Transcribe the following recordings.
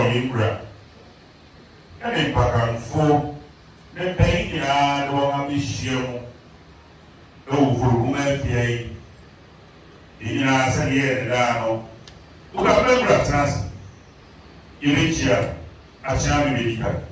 Imbra. And in Pakan Fo, the pain in our long ambition over Rume, in our Sadia Dano, Okuapem Trans, Irichia, Achami Medica.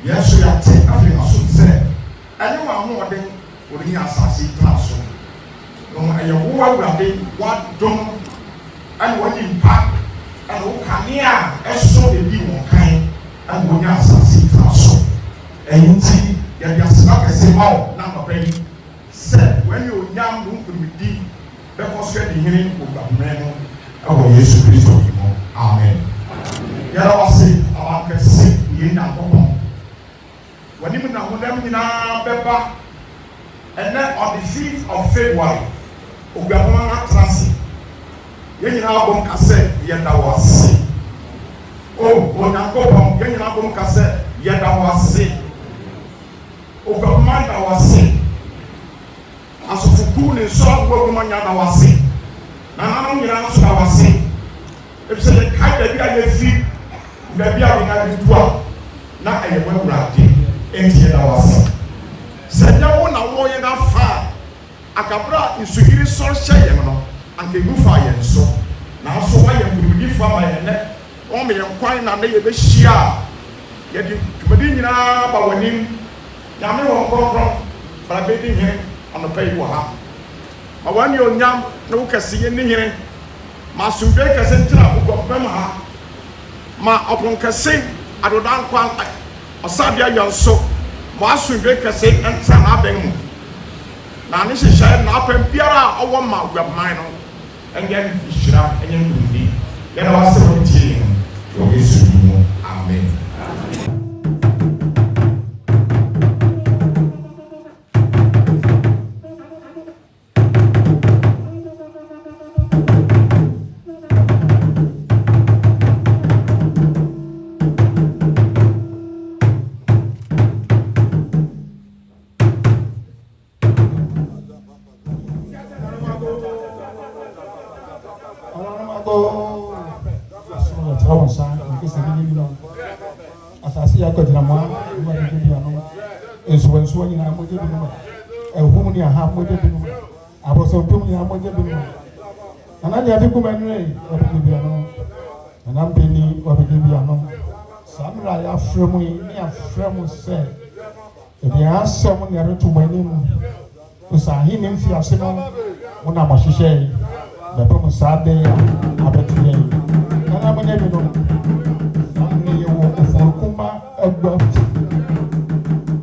Yes, we are taking a success. I know I'm more than what he has a class. No, I am what don't and what impact and who can hear a so the be one kind and when you have a class. And you see, there is not a same out number penny. Said when you young room could be deep, because you're the hearing of the man of Jesus Christ. Amen. Yàrá wá sí àwọn akẹ́sí yìí nà kọ́kọ́. Wọ́n ní mu nà wọ́n dẹ́mu nyinaa bẹ́ bá ẹ̀nẹ́ on the 5th of February Okuapem atrasi yẹn nyinaa bọ̀ nkasẹ́ yẹ da wọ́ ase. Onyankopɔn yẹn nyinaa bọ̀ nkasẹ́ yẹ da wọ́ ase. Okuapem da wọ́ ase. Asọ̀fọ̀kú ni nsọ́ Okuapem nya da wọ́ ase. Nananom nyinaa nso da wọ́ ase. If say the kind that you are free, maybe I will not do it. Now I will not do it. Empty ourselves. Say now when I want you that far, I can bring insecurity social, you know, and can go fire and so. Now so why you will give for my neck? Only I'm quite not able to share. Yet you couldn't know about him. Yammy won't go wrong, but I bet him on the pay you have. But when you're young, no can see any hearing. Ma sumbe kese ntina Okuapem ha ma opon kese adodan kwan osadia yonso ma sumbe kese ntina na ben mu na ne hyehyɛ na apam biara owo ma Okuapem no enye hira enye ndudi ye na wase wo tie yo Yesu mu amen. Asasi ya kojina mwa mwa bibi ano enso nyina amoje bi no ehum ni aha amoje bi no aboso tum ni amoje bi no ananya bi kuma nre bibi ano anambeni bibi ano samra ya fremu ni afremu se ebi asem ni aretu mani mu usahi ni mfi ase no muna mahihye bebe musade abetiye nana manya bi no ni wo ofurukuma egba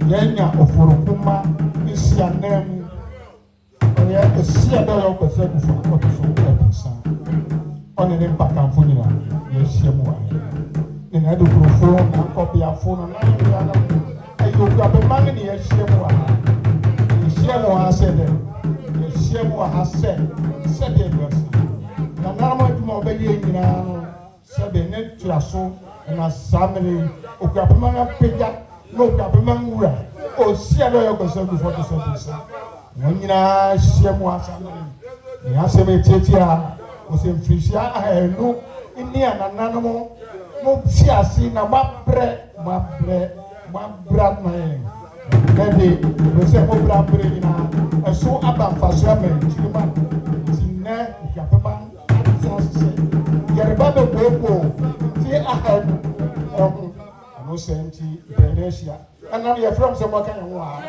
yenya ofurukuma isia nem oya esia do yo kwese ofurukuma to so ebisa oni ne mpakamfo nyina ye hiemu wa ni na do kurofo na kopia fo na ya na ayo Okuapem ni ye hiemu wa hiemu wa se de ye hiemu wa se de blessing na narama duma obeye nyina no se de ne tuaso na samere Okuapem peja no Okuapem wura o sia do yo kwese before to so nyina hiemu wa samere ni aseme tietia o se mfisia ahenu ni ananano mo fiasi na mabre man ede o se mo brabre ni na eso aba fasra men chima tinne Okuapem sase yerba be bobo ti ahenu no senti Indonesia ɛnam yɛ from sɛ mɔka yɛn ho a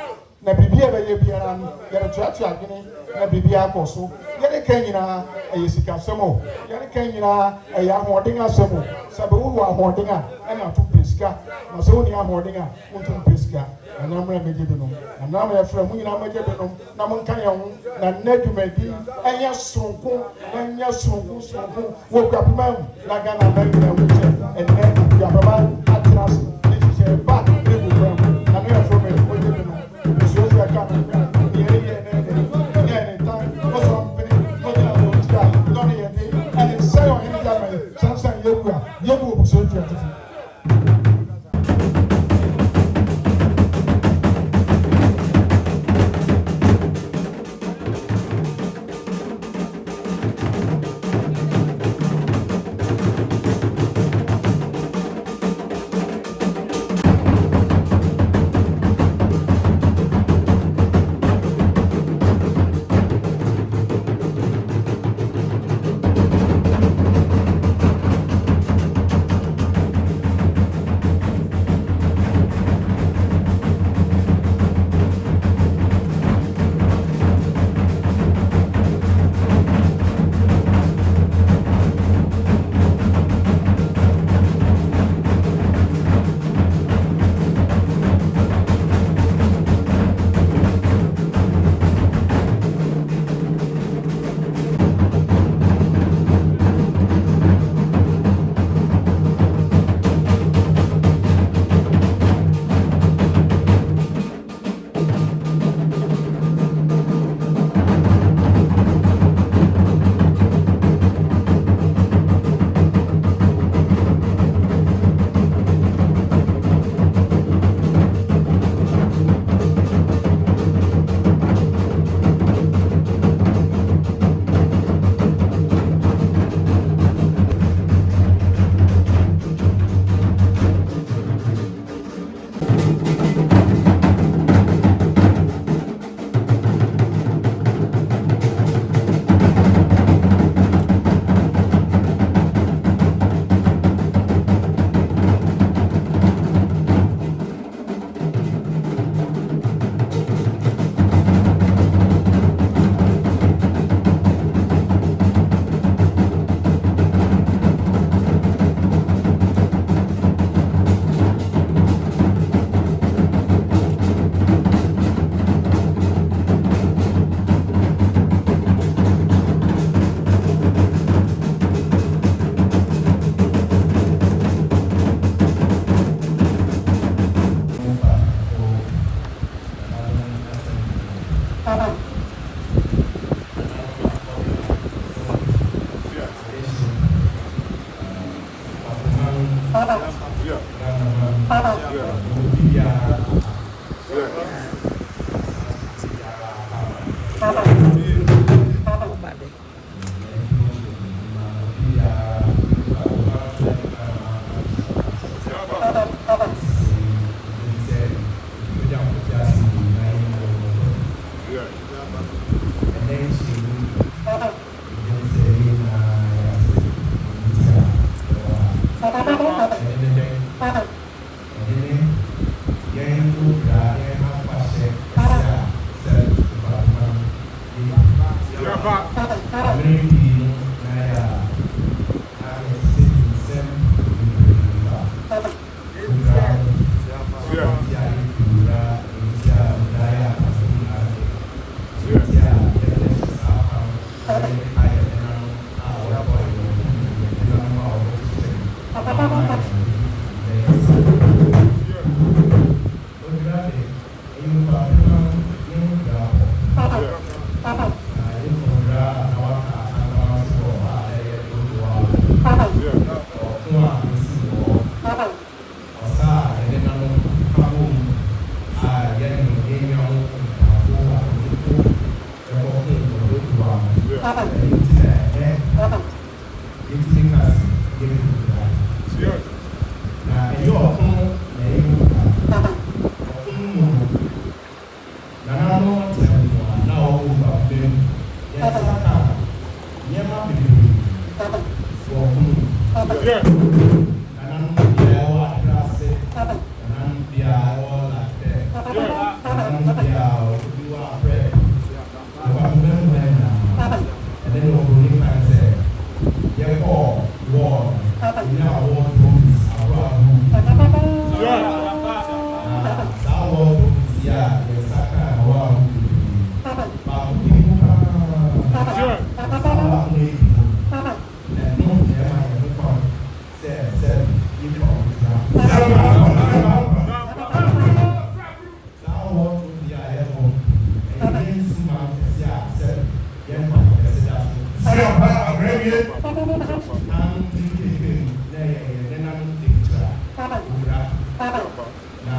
na biribi a ɛbɛyɛ biara no yɛde tuatua adwene na biribi akɔ so yɛde ka nyinaa ɛyɛ sikasɛm o yɛde ka nyinaa ɛyɛ ahoɔden asɛm o sɛ bɛwowɔ ahoɔden a ɛna ato mpɛ sika na sɛ wonni ahoɔden a wonto mpɛ sika ɛnam mmerɛ mɛgye binom ɛnam yɛfrɛ mo nyinaa mɛgye binom na monka yɛn ho na nnɛ dwumadi ɛnyɛ soronko na ɛnyɛ soronko wɔ Akuapem mu na Ghana bɛgyina wo nkyɛn ɛnnɛ Akuapem atena ase ne hyehyɛ ba ne bu kwan mu na ne yɛfrɛ mɛ mɛgye binom nsuo fi aka no ne yɛyɛ ne tan ɔsɔ mpene ɔgyina wɔ nkyira dɔne yɛde ɛne sɛ ɔhene gya mɛ sansan yɛwu a yɛbu obusuo tua tutu na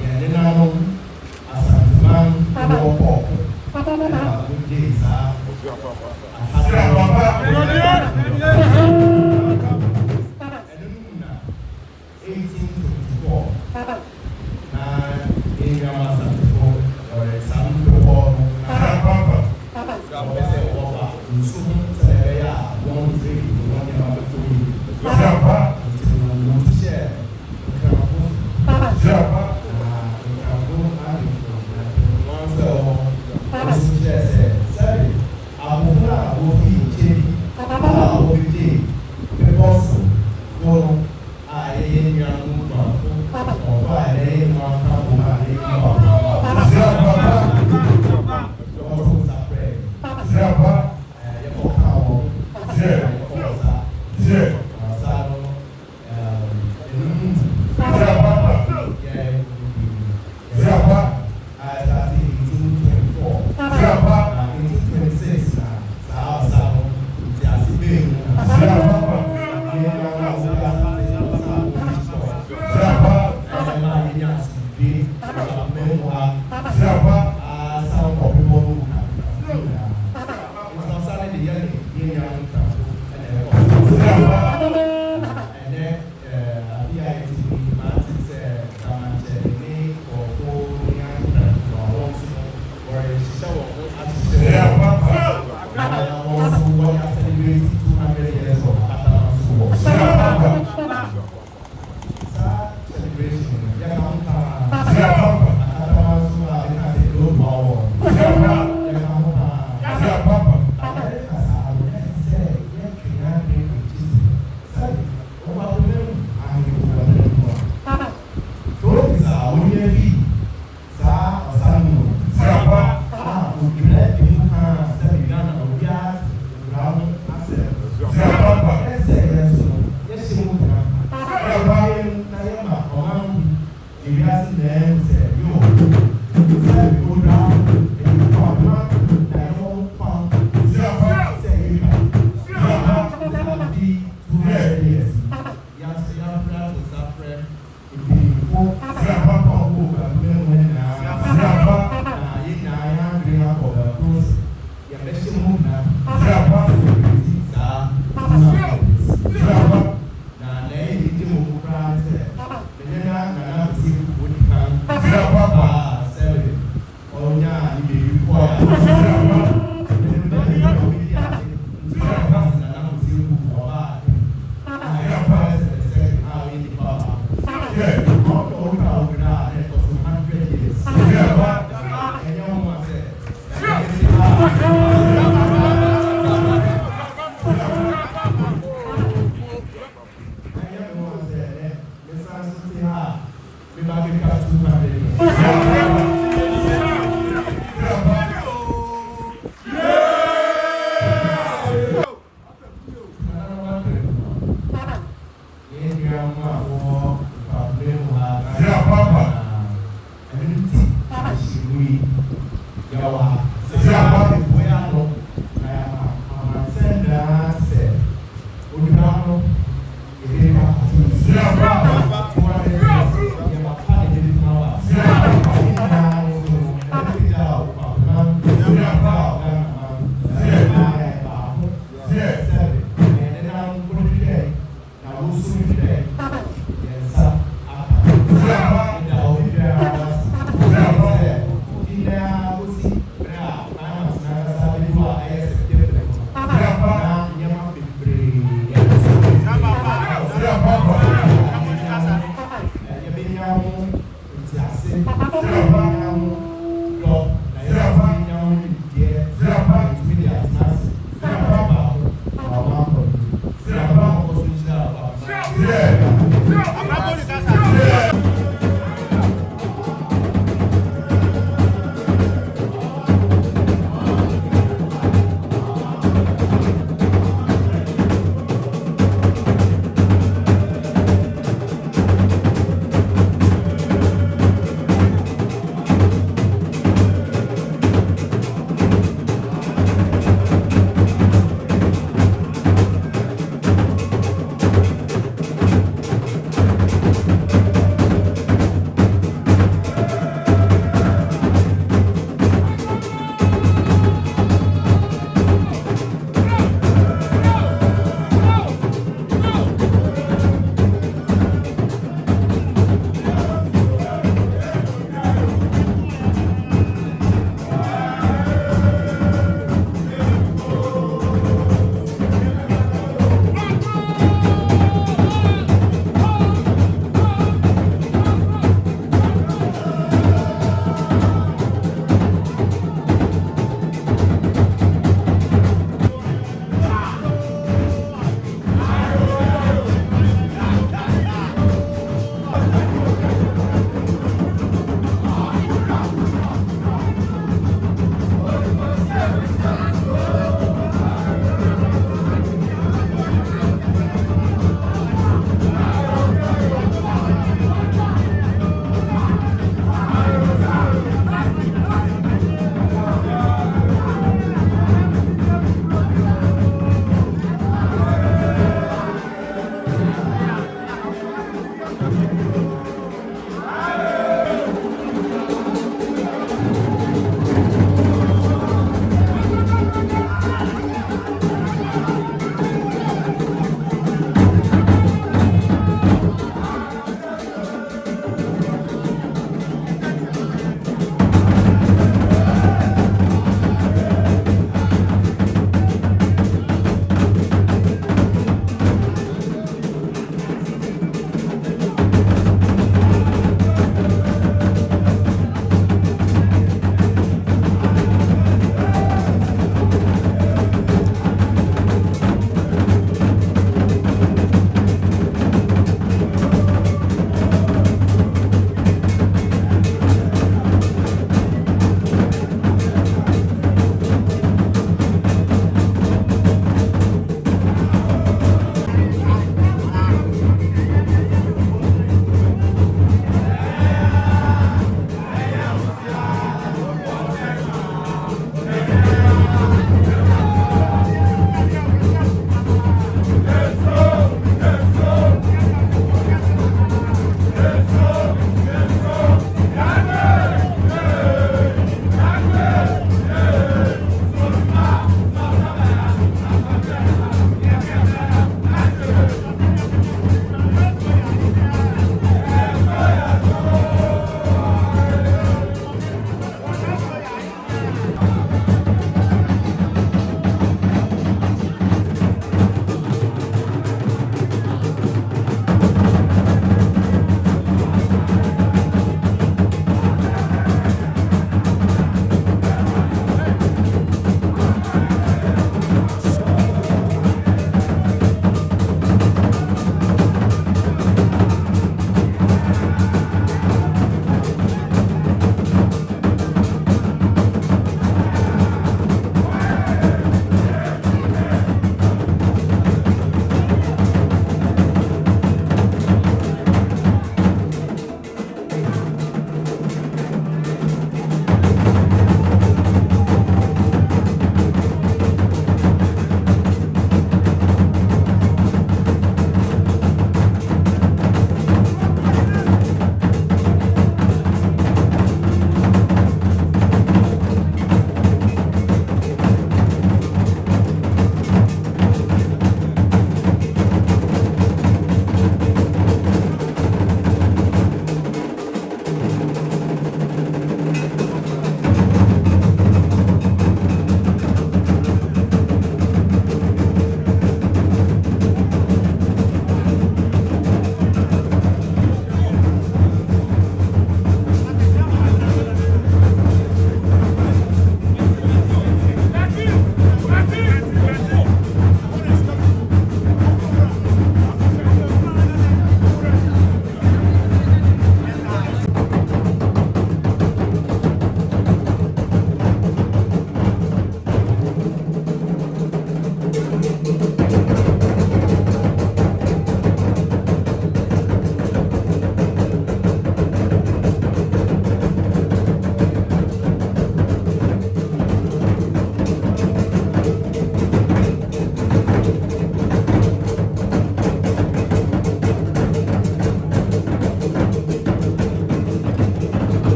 yɛde nanom asanteman wɔ kɔɔko na wogye saa ɛno mu na 1824 na yɛnnuam asantefo wɔre saa mpepɔ no na wɔbɛ sɛ wɔba nsu ho sɛ ɛbɛyɛ a wɔn tiri wɔn nneɛma bɛtɔ yi nti no wɔhyɛ nkramfo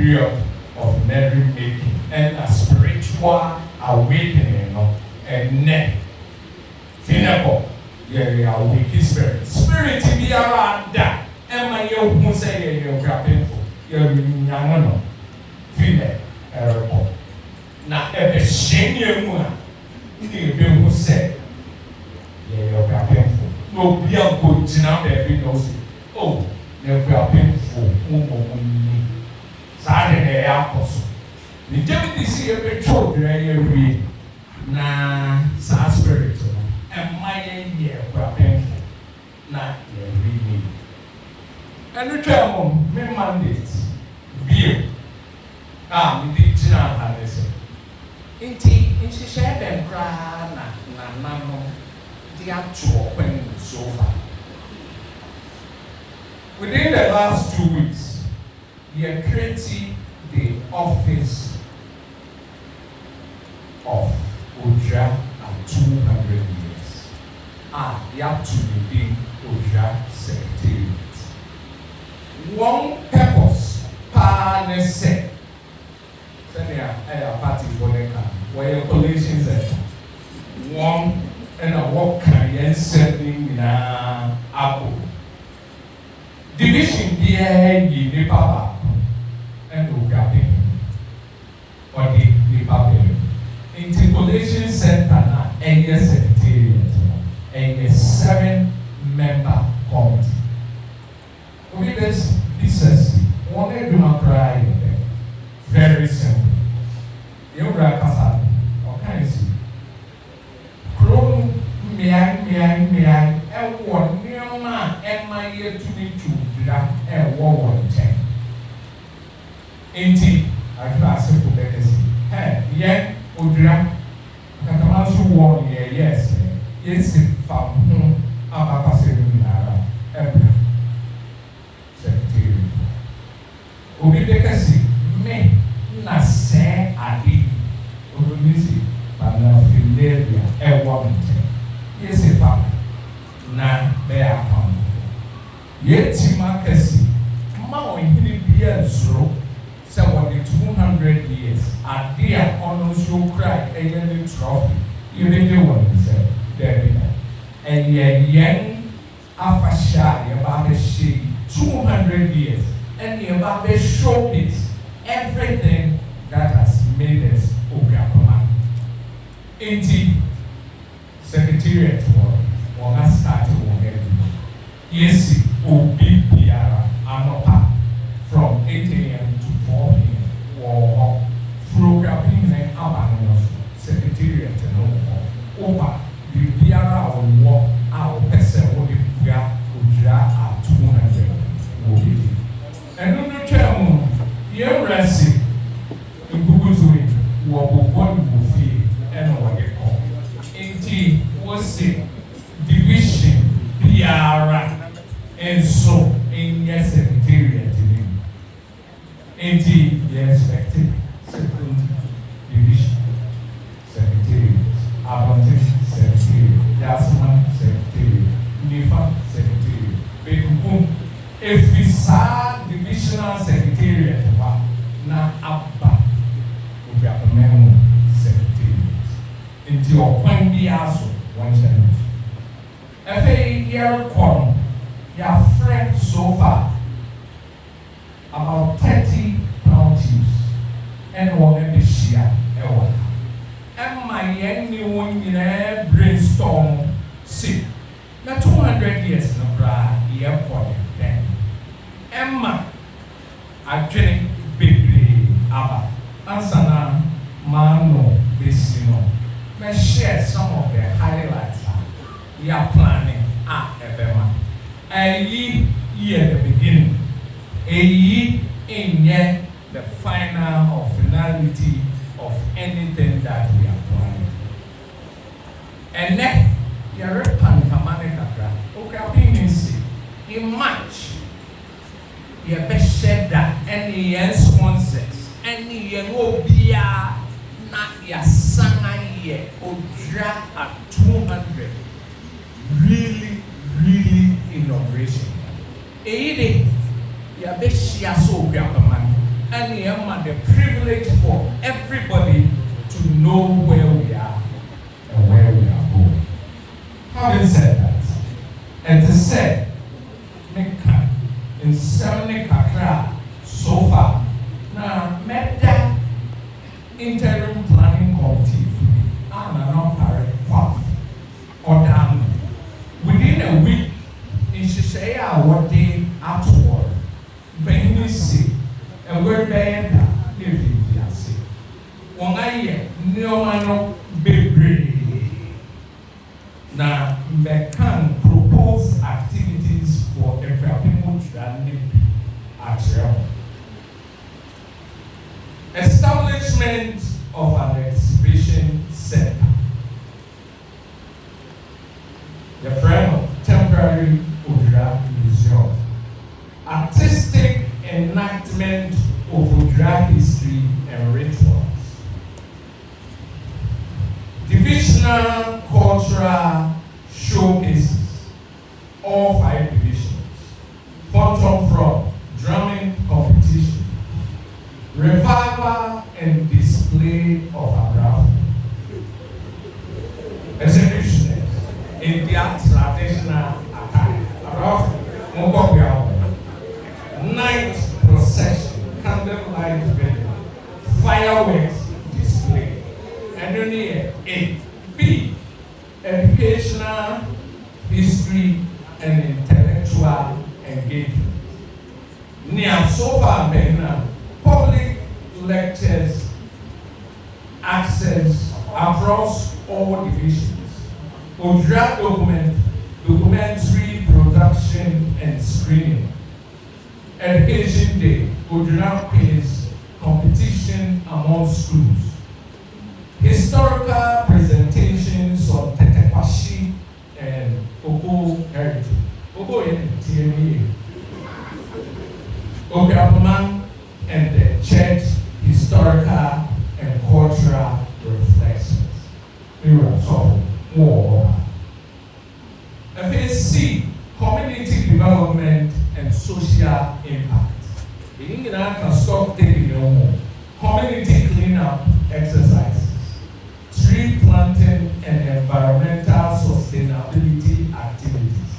period of merry-making and a spiritual awakening, and net. Finable, yeah, awakened spirit. Spirit be around that. And my young who say you're painful. You're young, female, airport. Now, every shame you want, you who say, yeah, you're painful. No, be a good job, every knows it. Oh, you're painful. Saturday, Apostle. The deputy see every children every na sa spirit and my year painful na every and the term me mandate view me did china analysis in she share them cry na the actual when so far within the last 2 weeks we are creating the office of Odwira at 200 years. You have to be Odwira Secretariat. One purpose, say, a party for the camp, where your coalition said, one and a walk and sending in a apple. Division here, the papa and Okuapehene or the papa. Interpolation Center now, and yes, secretariat, and a 7-member committee. We this is one do not cry. Very simple. You are Kasa, okay? Chrome, me, and one near man, and my year to me to that, and 110. Indeed, I class simple legacy. Hey, yeah. Odwira Katamanso won yes from Abakasemi Ebra Secretary. Obi Dekasi me na say adi Odonisi Bana Filaria Ewamite. Yes fa na be account. Yeti makasi ma ohini bia zero. So what the 200 years are there on you cry any trophy. You really want to say there and yet young Afasha about the she 200 years and about the showcase everything that has made us Okuapehene. Indeed, Secretariat one started one yes, Obi Piara Anopa from 8 a.m. to 4 p.m. or Okuapehene Abanos Secretariat over the Piara or walk our person or the Odwira at 200 will be. And on the term, you're resting in Google what will feel and what they call. Indeed, was it division Piara and so in your secretariat. Indeed, they expected second division secretariat, Abundant secretariat, Yasman secretariat, Nifa secretariat, Bekupum, Efisa divisional secretariat, na Abba, Okuapehene secretariat. Into your point, be also one challenge. Every year, your friend so far. About 30 counties and one of the Shia. And my young one in brainstorm see. Now 200 years no bra airport then. Emma I drink big Abba. Ansana Mano Besino. May share some of the highlights. You are planning Ebema. And ye at the beginning. In yet the final or finality of anything that we are planning. And then, you're a Pantamanaka, Okuapehene in March, you're best shed that any sponsors, any Obia, not your son year, Odwira at 200. Really inauguration. You be share so Okuapehene and the privilege for everybody to know where we are and where we are going. Having said that, and to say, Meka, in 70 kakra so far, now, Meta interim planning committee, and or down within a week, in Shishaya, what day afterward, Benny see, and we're there, living the sea. One year, no one baby. Now, Mekan propose activities for Akuapem Odwira establishment of an exhibition center. The frame of temporary Odwira museum. Artistic enactment of Odwira history and rituals. Divisional cultural showcases. All 5 divisions. Phantom frog, drumming competition. Revival and display of Abraham. Executioners in their traditional attire. Night procession, candlelight wedding, fireworks display. And then here, B, educational, history, and intellectual engagement. Near so far, public lectures, access across all divisions. Odwira documentary production and screening. Education Day, Odwira quiz competition among schools. Historical presentations on Tetekwashi and Ogo heritage. Ogo in TME. Okuapem and the church historical and cultural reflections. So, more. FAC, community development and social impact. The England can stop taking no more. Community cleanup exercises, tree planting and environmental sustainability activities,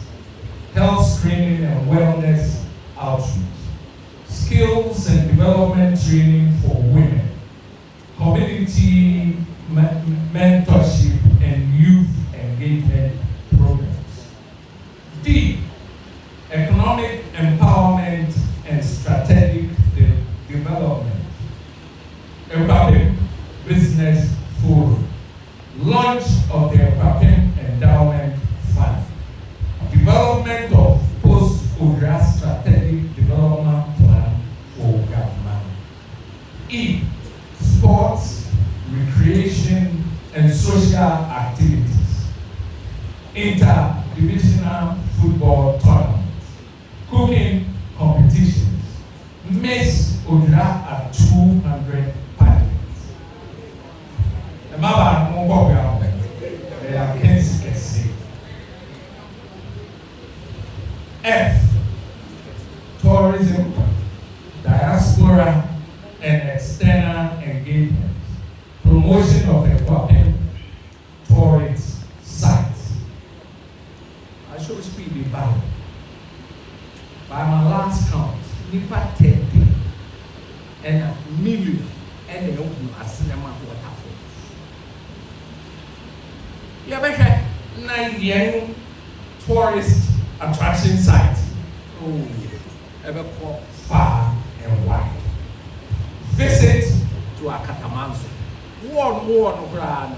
health screening and wellness outreach, skills and development training for women, community mentorship and youth engagement programs. D, economic empowerment and strategic development. Akuapem Business Forum, launch of the Akuapem Endowment Fund, development of post-Odwira strategic development plan for government. E, sports, recreation, and social activities. Inter-divisional football tournaments, cooking competitions, Miss Odwira at 200 parties. Remember, they are Kensi. F, tourism, diaspora, and external engagements, promotion of Akuapem tourist sites. I should speak the Bible. By my last count, nipa 30 and a million and a cinema waterfall. You ever 9 young tourist attraction sites? Oh, ever far and wide. Visit to Katamanso. One brand.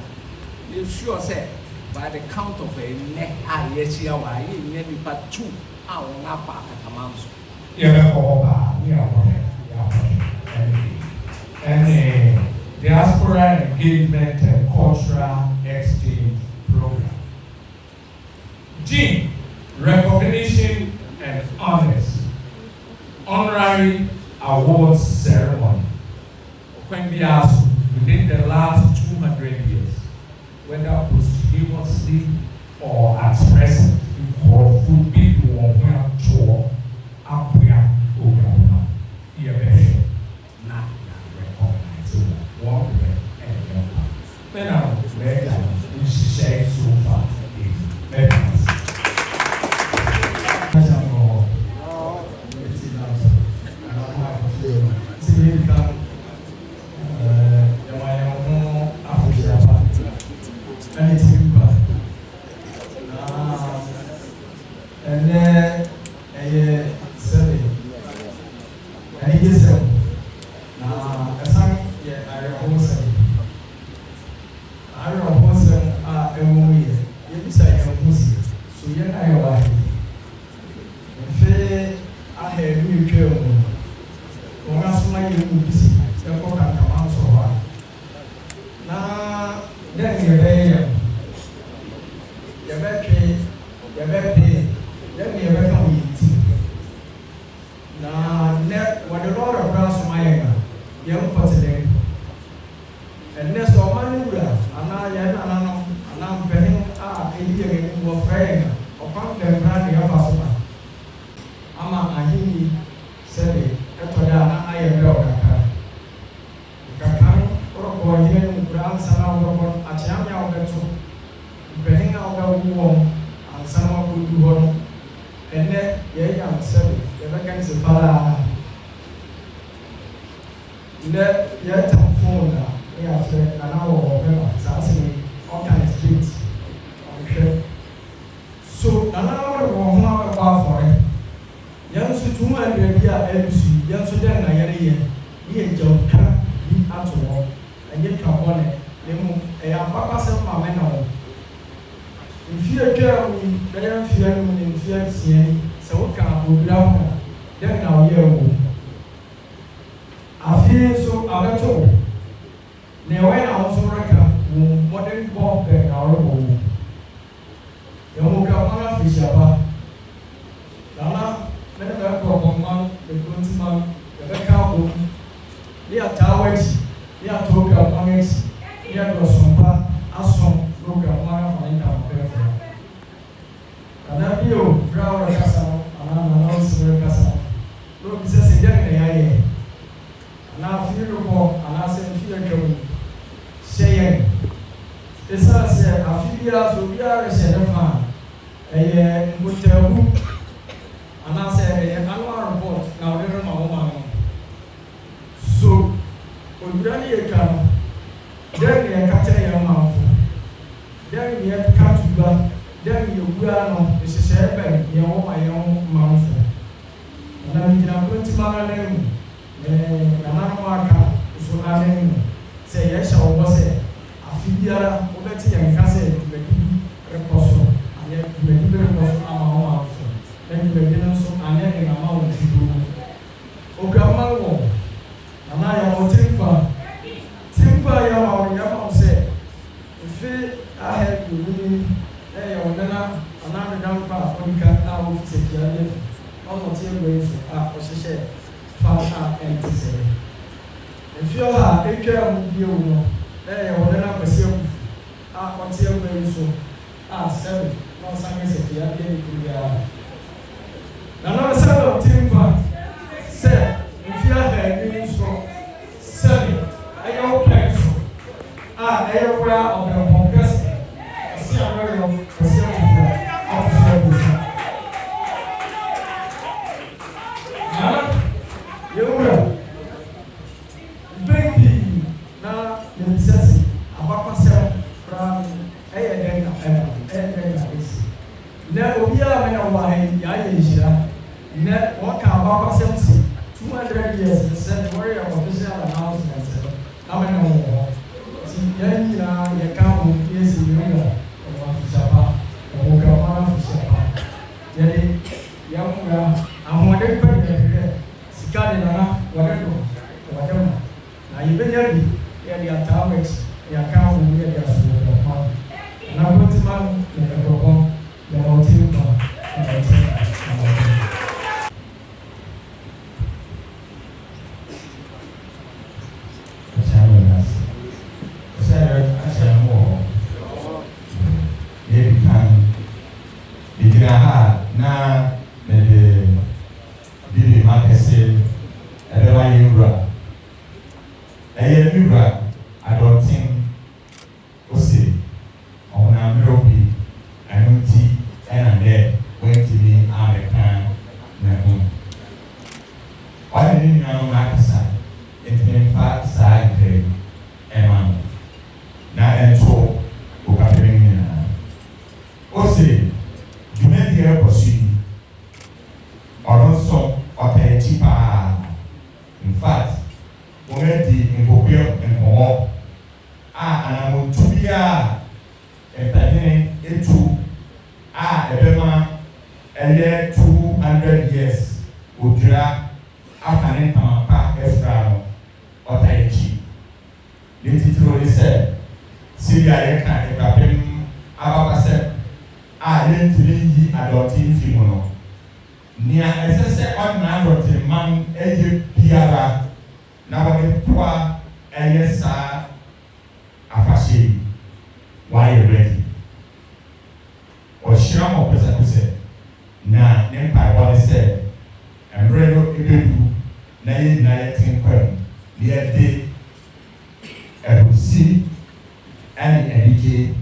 You sure say by the count of a neck, yes, you are nearly but 2 hours Katamanso. And diaspora engagement and cultural exchange program. G, recognition and honors. Honorary awards ceremony. Within the last 200 years, whether posthumously or at present, for food people who have tour, Akuapem Odwira, not and then a 7. And he is now a son, yeah, I also. I don't know a movie. You say a movie. So you know why. If I had new kill, or else my you busy, the book and Katamanso. Now, then you're there. You're very, then you're very easy. Now, what the Lord of Brass, my young person. And next of my new and I'm betting a year more frame upon the brand of us. Ama ahini sebe etodana ayebro kaka oroko yene mukura sana oroko atiamya obeto behinga obewo ansana kudu hono enne ye yam sebe yebeka se fara ne ye tamfona ya fre na wo beba sase all kind of street okay so nana wo ho ba for it. Young so 200 years LC, young so then I hear John Car be at all, and yet come on it. A papa sent my men. In fear, Jeremy, they fear in fear, seeing so can go down. Then now here, I feel so about now when I also reckon modern Bob and our home. The Okuapehene Fisher. Let the problem, the good man, the cow, they are towers, they are talking about it, they are some as some look at one for income. And that you, Brown Castle, and I'm announcing the castle. Look, it's a day. And I feel report, and I say, fear coming. Saying, it's us, a few years will be a reserve. A good tell. And I said, annual report, now they don't know. So, when you come, then you can tell your mouth. Then you have to come to God. Then you go on, this is a you know my own mouth. And I'm going to my name. And I'm going so I name. Say yes, I was it. I feel you are already and can say, the apostle, and yet you may be a apostle. Then you begin so and then in amount of people. Okuapehene, and I am a timber, you say, if I had you really, another down path, when you can now take your life, almost your way for position, far and to say. If you are a care of you, will never see what's your way so. 7, no signs you are getting to another set of timber said, if you have a new so 7, I don't pencil. Everywhere of the compressor. I see a very of you will baby now the necessity about myself from now we are in a while, net what can about 200 years the same worry of official announcement. I know. See, then you can't yes, you know, Java, Okuapehene Fisher. Then, young man, I'm wondering whether Sikadina, whatever. Now you've been here, the towers, the account will be a small. And I'm going to man, the problem, the motive, na mede bibi makese ebewa yura eye mura adopting ose ona mrobi anunti and there going to be American na home why did you know makasa in fact side emma na ento Okuapehene ose Jumedi air pursuit year 200 years, Odwira after Tamapa Efrano or Taichi. The title is said, Syria can Akuapem Ababase, I learned to be adopting Fimono. Near SSA on Nandrotin Man, Eji Piara, Nabade Pua, Ayesa Afashi. Why you ready? Or Sham or Pesacuse? Na Empire what is said, and Bredo Ibedu, Nay Nayatin Quern, the FD, Ebusi, and Edike,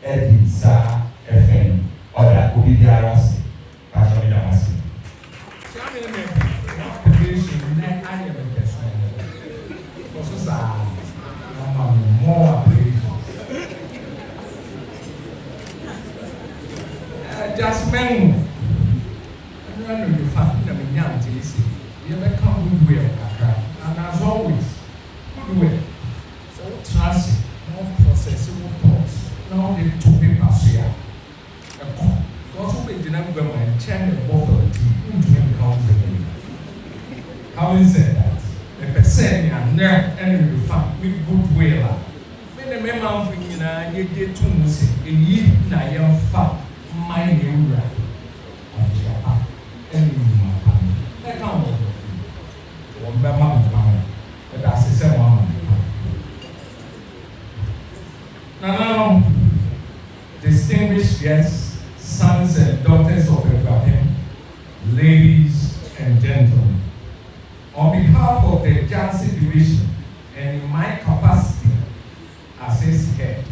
Edi Sa, FN, or that could be the Arasi, Patroni Damasi. More adjustment. I know you find them in young days. You ever come goodwill, and as always, goodwill. So trust it, no processable thoughts, no the two papers here. Because we didn't go and check the bottle of tea into the country. Having said that, the percent and there and you find with goodwill. When the member of you get two months, and you na young fat. My new right on Japan and my family. I can't work with you. One by one, but that's the same one. Now, distinguished guests, sons and daughters of Akuapem, ladies and gentlemen, on behalf of the Jansi Division and in my capacity as its head,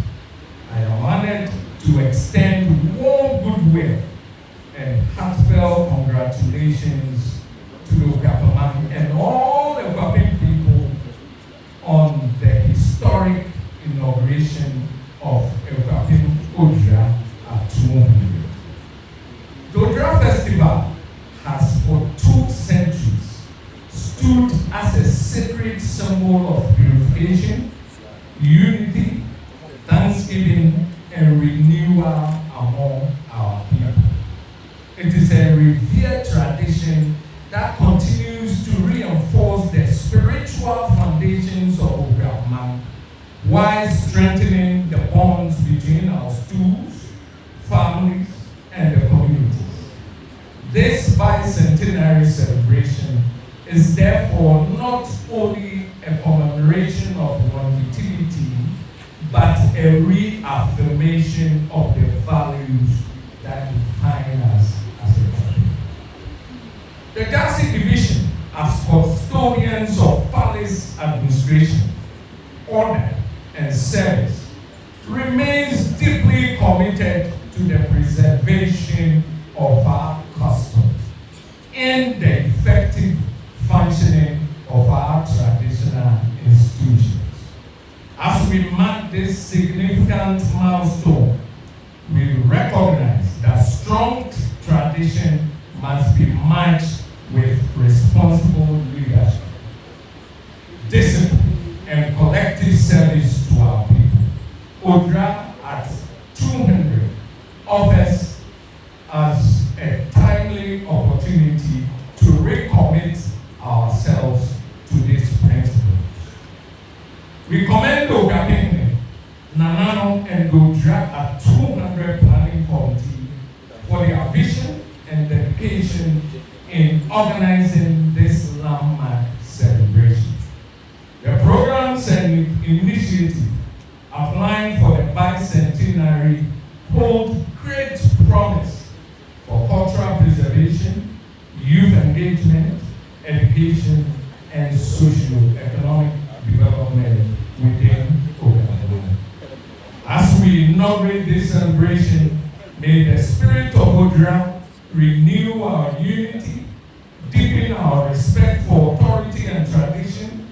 I am honored to extend warm goodwill and heartfelt congratulations to the Okuapem and all the Akuapem people on the historic inauguration of Akuapem Odwira at 200. The Odwira Festival has for 2 centuries stood as a sacred symbol of purification, unity, thanksgiving, and renewal among our people. It is a revered tradition that continues to reinforce the spiritual foundations of Okuapem while strengthening the bonds between our schools, families, and the communities. This bicentennial celebration is therefore not only a commemoration of longevity, but a reaffirmation of the values that define us as a country. The Jansi Division, as custodians of palace administration, order, and service, remains deeply committed to the preservation of our customs and the effective functioning of our traditional institutions. As we mark this significant milestone, we recognize that strong tradition must be matched with responsible leadership, discipline, and collective service to our people. Odwira at 200 offers us a timely opportunity to recommit ourselves to these principles. We commend the Okuapehene, Nanano, and the Odwira at 200 Planning Committee for their vision and dedication in organizing this landmark celebration. The programs and initiatives applying for the bicentenary hold great promise for cultural preservation, youth engagement, education, and socio-economic development within Okuapehene. As we inaugurate this celebration, may the spirit of Odwira renew our unity, deepen our respect for authority and tradition,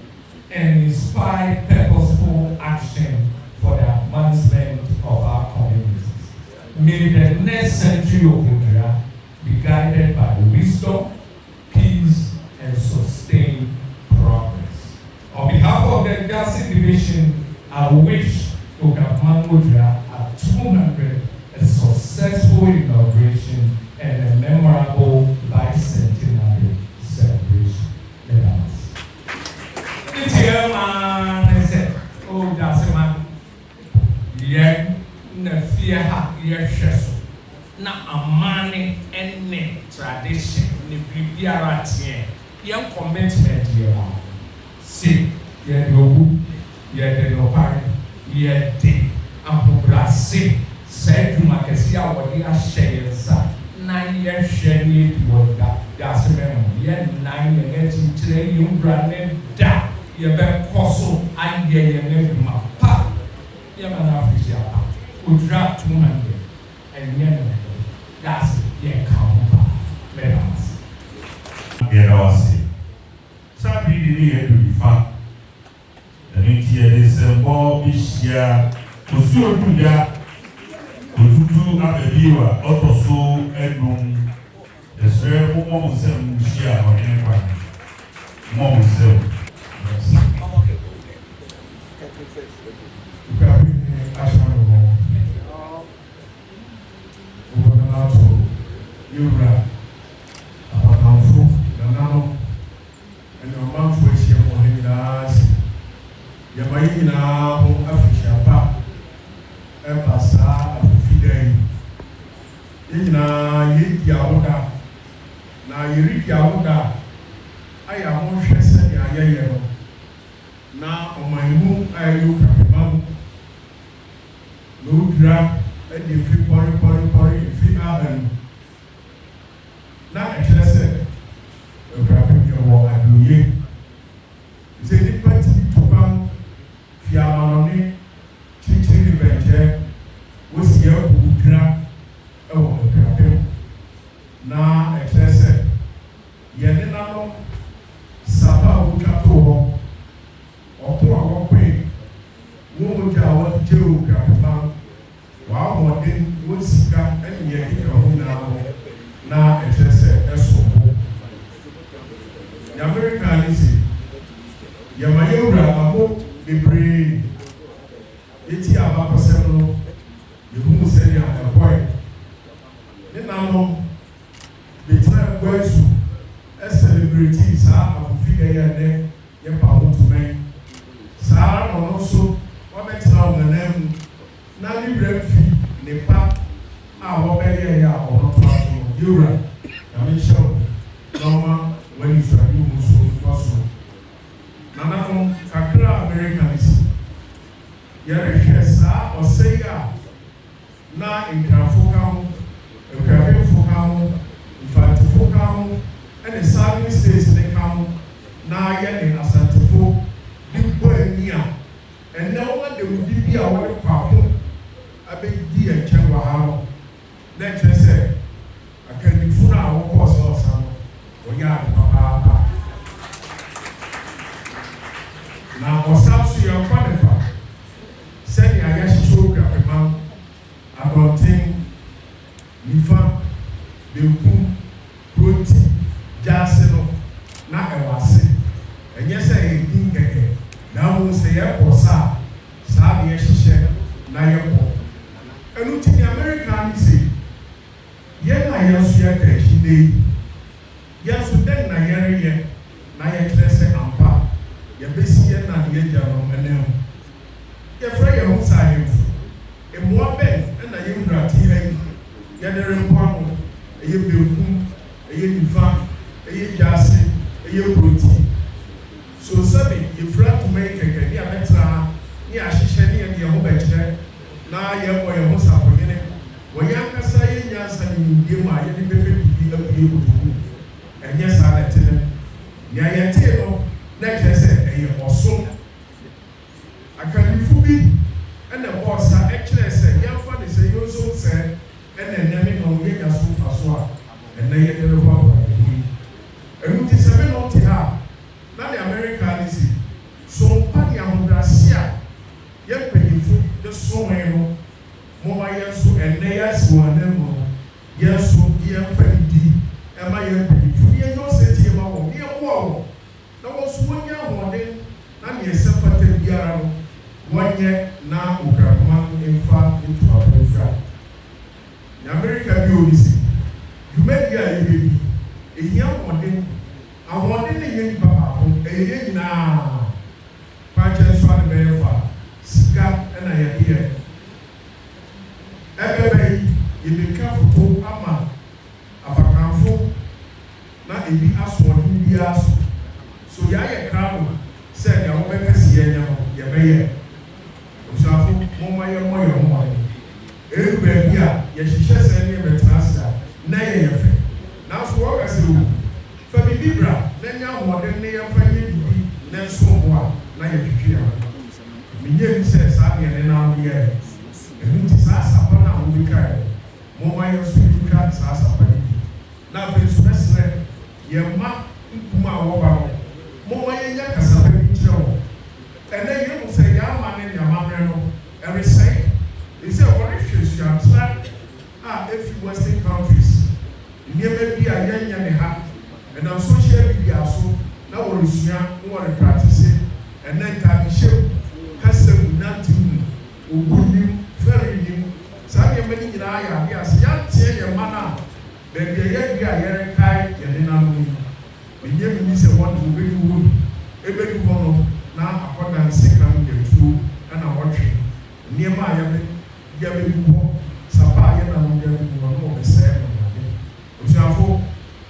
and inspire purposeful action for the advancement of our communities. May the next century of Odwira be guided by wisdom, peace, and sustained progress. On behalf of the Jansi Division, I wish Akuapem Odwira at 200 a successful inauguration and a memorable tradition ne bibiara tie yɛn commitment yɛ wa si yɛ dogu yɛ de nopare yɛ de ahobrɛase sɛ adwuma kɛse a wɔde ahyɛ yɛn nsa na yɛhwɛ ne wɔ da asɛmɛ no yɛnnan yɛn akyikyerɛ yɛn wura ne da yɛbɛkɔ so ayɛ yɛn adwuma pa yɛma no afihyia pa Odwira 200 ɛnyɛ no that's yɛn ka ho pa lɛda ase yɛda wase saa biribi ne yɛ adudifa ɛno nti yɛde nsɛmbɔ bihyia osuo duya otutu abɛbiwa ɔtɔ so ɛnum ɛsrɛ mmɔ mo nsɛm hyia ɔhene kwa mmɔ mo nsɛm Yura, Abakamfo, Nanano, and your man for a share for him in us. Yamayina, who Africa, Pap, and Passa, Fidei. Ina Yawoda, now you Yawoda. I am more stressed than I am. Now on my move, I look at Mum. No drop, and if you if you are na ɛkyerɛ sɛ Akuapem yɛ wɔ adoye sɛ nipa ti bi to ban fi amanɔne kyikyiri ne bɛnkyɛ wosi yɛ Odwira ɛwɔ Akuapem na ɛkyerɛ sɛ yɛne nanom sapa a wotwa to hɔ ɔko a wɔkoe wɔn mogya a wɔde gye Akuapem wɔahoɔden wɔn sika ɛne yɛ keka ho nyinaa hɔ na ɛkyerɛ sɛ ɛso ho America ne si yɛma yɛwura abo bebree yɛti abakɔsɛm no yɛhu sɛnea ɛkɔe ne nanom bɛtena ɛkɔ asu ɛsɛlebreti saa afofi ɛyɛ nɛ yɛpa ho tumɛn saa ɔno nso wɔbɛtena ɔmanam mu na ne werɛ mfi ne pa a wɔbɛyɛ yɛ a ɔno to aso Yura, I'm sure Norma when you start doing so possible. Nanako, Kakra Americans. Yareshesa or say na in Krafokam, a Akuapem Fokam, in fact Fokam, and the southern states they come now yet in Asantefo, big boy near, and now what they would be a water power. I beg dear Changwahano. Let's say. Akanifuna awoko ọsọọsọ oya papa na ọsam so yẹ ọkọ nipa sẹni ayahyehyẹ Akuapem abọnten nifa benkum proti gyaase no na ɛwɔ ase ɛnyɛ sɛ yɛ din kɛkɛ na mo sɛ yɛ kɔ saa de yɛ hyehyɛ na yɛ kɔ ɛnu ti ni America ni se. Yɛn na yɛn so yɛ kɛkyi de yɛn so dɛn na yɛreyɛ na yɛkyerɛ sɛ ampa yɛbɛsi yɛn na yɛn gya no ɛnɛm yɛfrɛ yɛn ho saa yɛnfo mmoa bɛn ɛna yɛn wura ti ha yi yɛde renkɔ ano ɛyɛ benkum ɛyɛ nifa ɛyɛ gyaase ɛyɛ proti so sɛbi yɛfrɛ toma yi kɛkɛ ne abɛtena ne ahyehyɛ ne yɛde yɛn ho bɛkyerɛ na yɛbɔ yɛn ho safoyene wɔyɛ ankasa yɛ nyansa ne nimdie mu a yɛde bɛbɛ bibi abue odugu ɛnyɛ saa na ɛte no nea yɛtee no na kyerɛ sɛ ɛyɛ ɔso akannifo bi ɛna ɛbɔɔ sa ɛkyerɛ sɛ yɛmfa ne sɛ yɛnso sɛ ɛna ɛnɛme na yɛnya so mfa so a ɛnɛ yɛde ne hɔ abɔdɛhi ɛnu ti sɛ me no te ha na ne America ne si so mpa ne ahobrɛase a yɛ mpanyinfo de so wɔn no Moma Yesu and Nayas one no Yesu dear Freddy Emma Yankee for your city about near wall. There was 1 year morning, and yes, separated Yarrow 1 year now Okuapem in fact into a friend. The American beauty. You may be a baby, a young morning. I wanted a young papa, a young now. Patches one very far, Sika and I hear. Everybody, you be careful to Ama, Abakamfo, ebi asoɔden bi aso so yɛayɛ crowd sɛ nea wɔbɛka si yɛn no yɛbɛyɛ osuafo mɔmɔ yɛ mɔ yɛ mɔ edu baabi a yɛhyehyɛ sɛ ne yɛbɛtena ase a na yɛyɛ fɛ nanso wɔka sɛ o fa bibi bra na nya ahoɔden ne yɛmfa yɛ bibi na nso ho a na yɛtwitwi yɛn menyɛ bi sɛ saa deɛ ne nam yɛ ɛno nti saa asapa no a wobɛkae mɔmɔ yɛ nso twitwa saa asapa no bi na afei nso bɛsrɛ yɛma nkum a wɔba no mɔmɔ yɛnyɛ kasaba bi kyerɛ wɔ ɛnɛ yɛmu sɛ yɛama ne nneamammerɛ no ɛresɛe ɛsɛ wɔrehwɛ suatra a ɛfi western countries nneɛma bi a yɛnyɛ ne ha ɛnam social media so na wɔresua na wɔrepractice ɛnɛ ntadehyɛm kasam nantim obunim fɛrenim saa nneɛma no nyinaa yɛ adeɛ a sɛ yɛanteɛ yɛn ma no a baabi a yɛdi a yɛrekae yɛne nanom yi ɛnyɛ mi sɛ wɔde wɔbɛdi hɔ bi ɛbɛdi hɔ no na akɔdanse kam yɛtuo ɛna wɔtwe nneɛma a yɛbɛdi hɔ sapa a yɛnam yɛbɛdi hɔ no wɔbɛsɛe no ade osuafo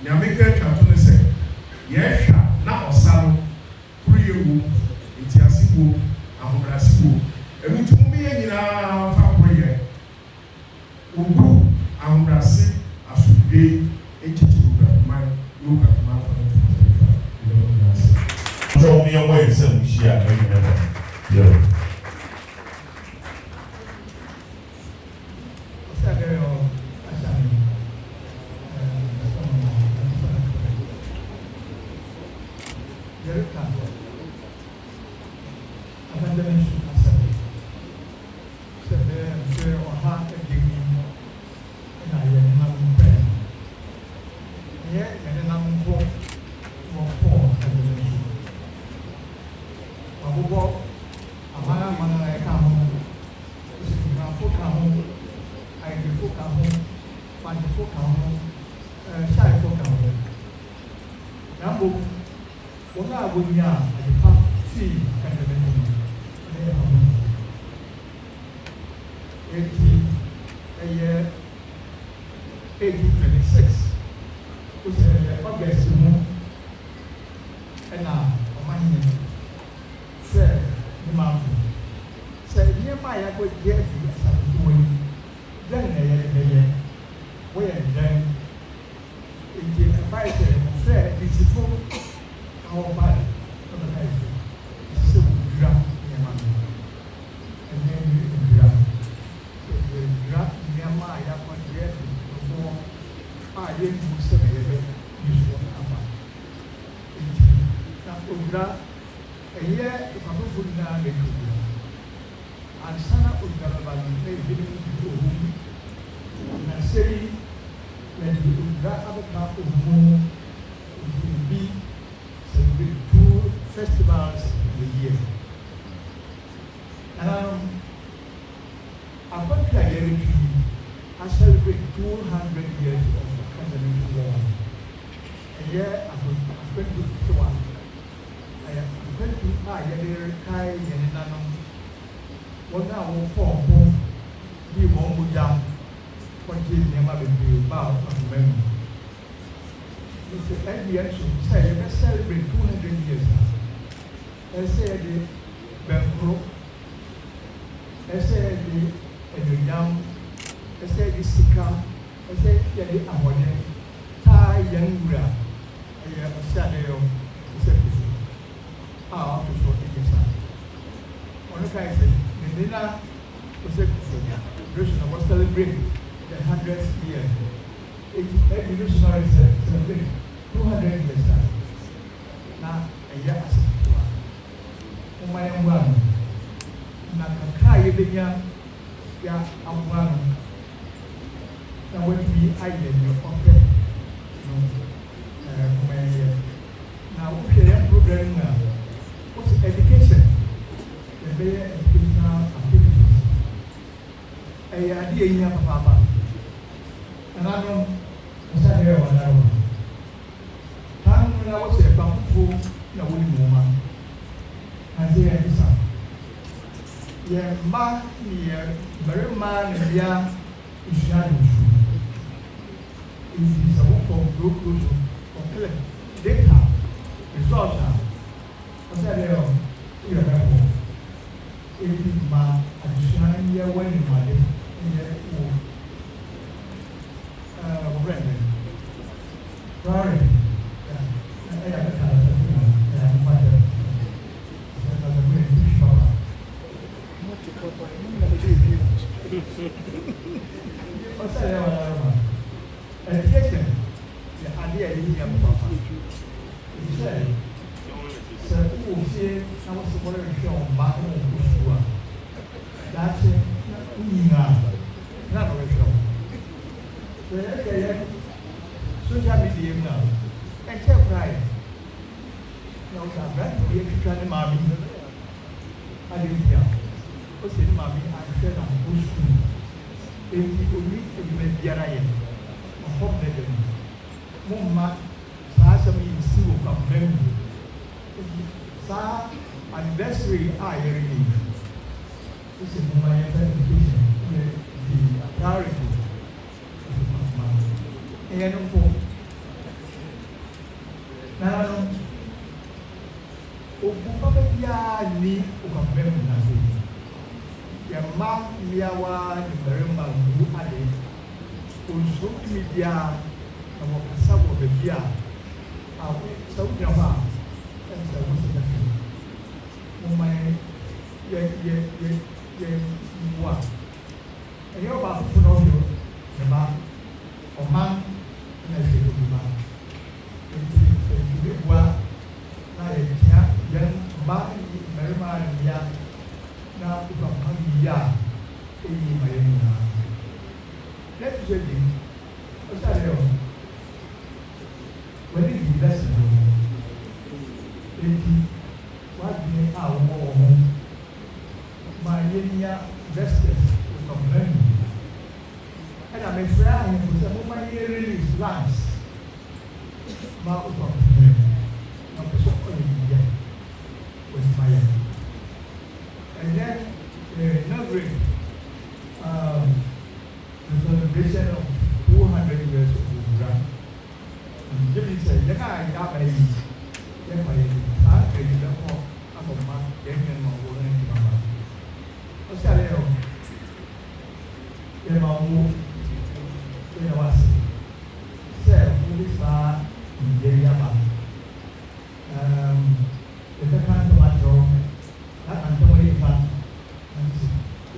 nyame ka atwa to no sɛ yɛhwɛ na ɔsa no koroyɛ wɔ ntiase wɔ ahobrɛase wɔ ɛno nti mobɛyɛ nyinaa fa koroyɛ obu ahobrɛase asomdwe ɛkyikyi obraman ne obraman fa no tofa sɛ wo yɛ wɔyɛ sɛ wohyia a ɛnyɛ ba yɛ festivals in a year. Akuapem I celebrate 200 years of Katamanso war. A year Akuapem Odwira. Akuapem Odwira Kai Yenanam. One hour for the one jam. What is never been about of memory. Mr. Edwin say let's celebrate 200 years. I said the Bangkok. I said the Yam. I said the Sika. I said the Awone. Tai Yangura. I have a shadow. I said this. Ah, to show it is. On the guy said, the dinner was said this. Was celebrating the 100th year. Every missionary celebrate 200 years. Now, a year as a my own one. Nakai Benya, ya Amwan. Now, what we idle your pocket. Now, okay, program now. What's education? The very educational activities. A idea in your papa. And I don't know here what I want. Time when I was a powerful, no woman. I say, I said, yeah, man, yeah, very man, yeah, is shadow. It is a walk of broke or data results are ọsẹ de ọ yẹ bẹ bọ ebi ma adesua yẹ wọ ẹnìmọdé yẹ wọ ọbẹ ẹnẹ lọrẹ ẹ yà bẹ kàlà sẹ fún mi ẹ yà nípa jẹ ẹ kàlà fún mi ní ìṣọba mo ti kọ pa ẹ ní ìlànà ìbí ọsẹ yẹ wà lára ma education yẹ adé yẹ yẹ mọ papa ìṣe sɛ wowɔ fie na wo sɛ wɔre hwɛ ɔmba na wɔkɔ sukuu a daakye na wonyinaa na na wɔrehwɛ wo sɛ ɛkɛyɛ social media mu a ɛnkyɛ koraa yɛ na wo sɛ aberante bi atwitwa ne maame ade ntia wo sɛ ne maame ahwɛ na wɔkɔ sukuu enti ɔni adwuma biara yɛ ɔhɔ mɛ da mu momma saa asɛm yi nsi wɔ kwamma mu saa anniversary a yɛrɛ yi ɛsɛ mu ma yɛfɛ education yɛ di priority ɛfɛ papa ɛyɛ no mpo nana no ogu papa biara ni ɔkapɛ mu na so yɛ mma mmeawa ne mmarima wu ade onsuo tumi biara na wɔkasa wɔ baabi a awo sɛ wogyina hɔ a ɛnsa wo sɛ nafi moma yɛ mmoa ɛyɛ ɔbaako fo na ɔhwɛ ne ba ɔman na ɛhwɛ ne ba nti ɛtumi boa na yɛtia yɛn mma mmarima mmea na wopapa yie a ɛyi ma yɛn nyinaa na ɛte sɛ bi ɔsɛ deɛ wɔde di lesson no eti wadwene a wɔwɔ wɔ ho ma yɛnya investors ɔkɔmmerɛ mu ɛna mefrɛ ahemfo sɛ momma yɛ release lands ma ɔkɔmmerɛ na ɔpɛ sɛ ɔyɛ biribiɛ wɔsima yɛ and then inaugurate the celebration of 200 years of Odwira Jimmy said, "You're not a guy, you're my son, and you don't know about my young man or anything about it." What's that? You're my move, you know, said, "Who is that in the Yama?" If I can't do my job, I can't do it.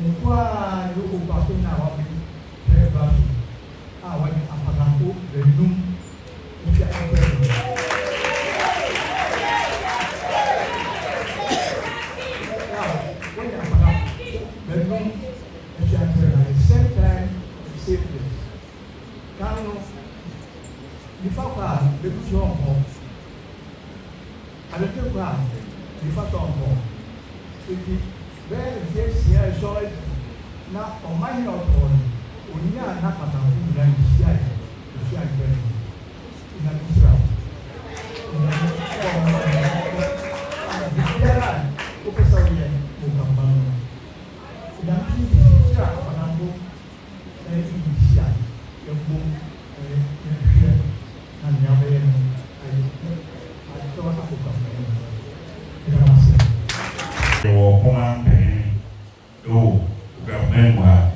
And why you go back to now? Very bad. I went up and the room. Okuapehene do Okuapehene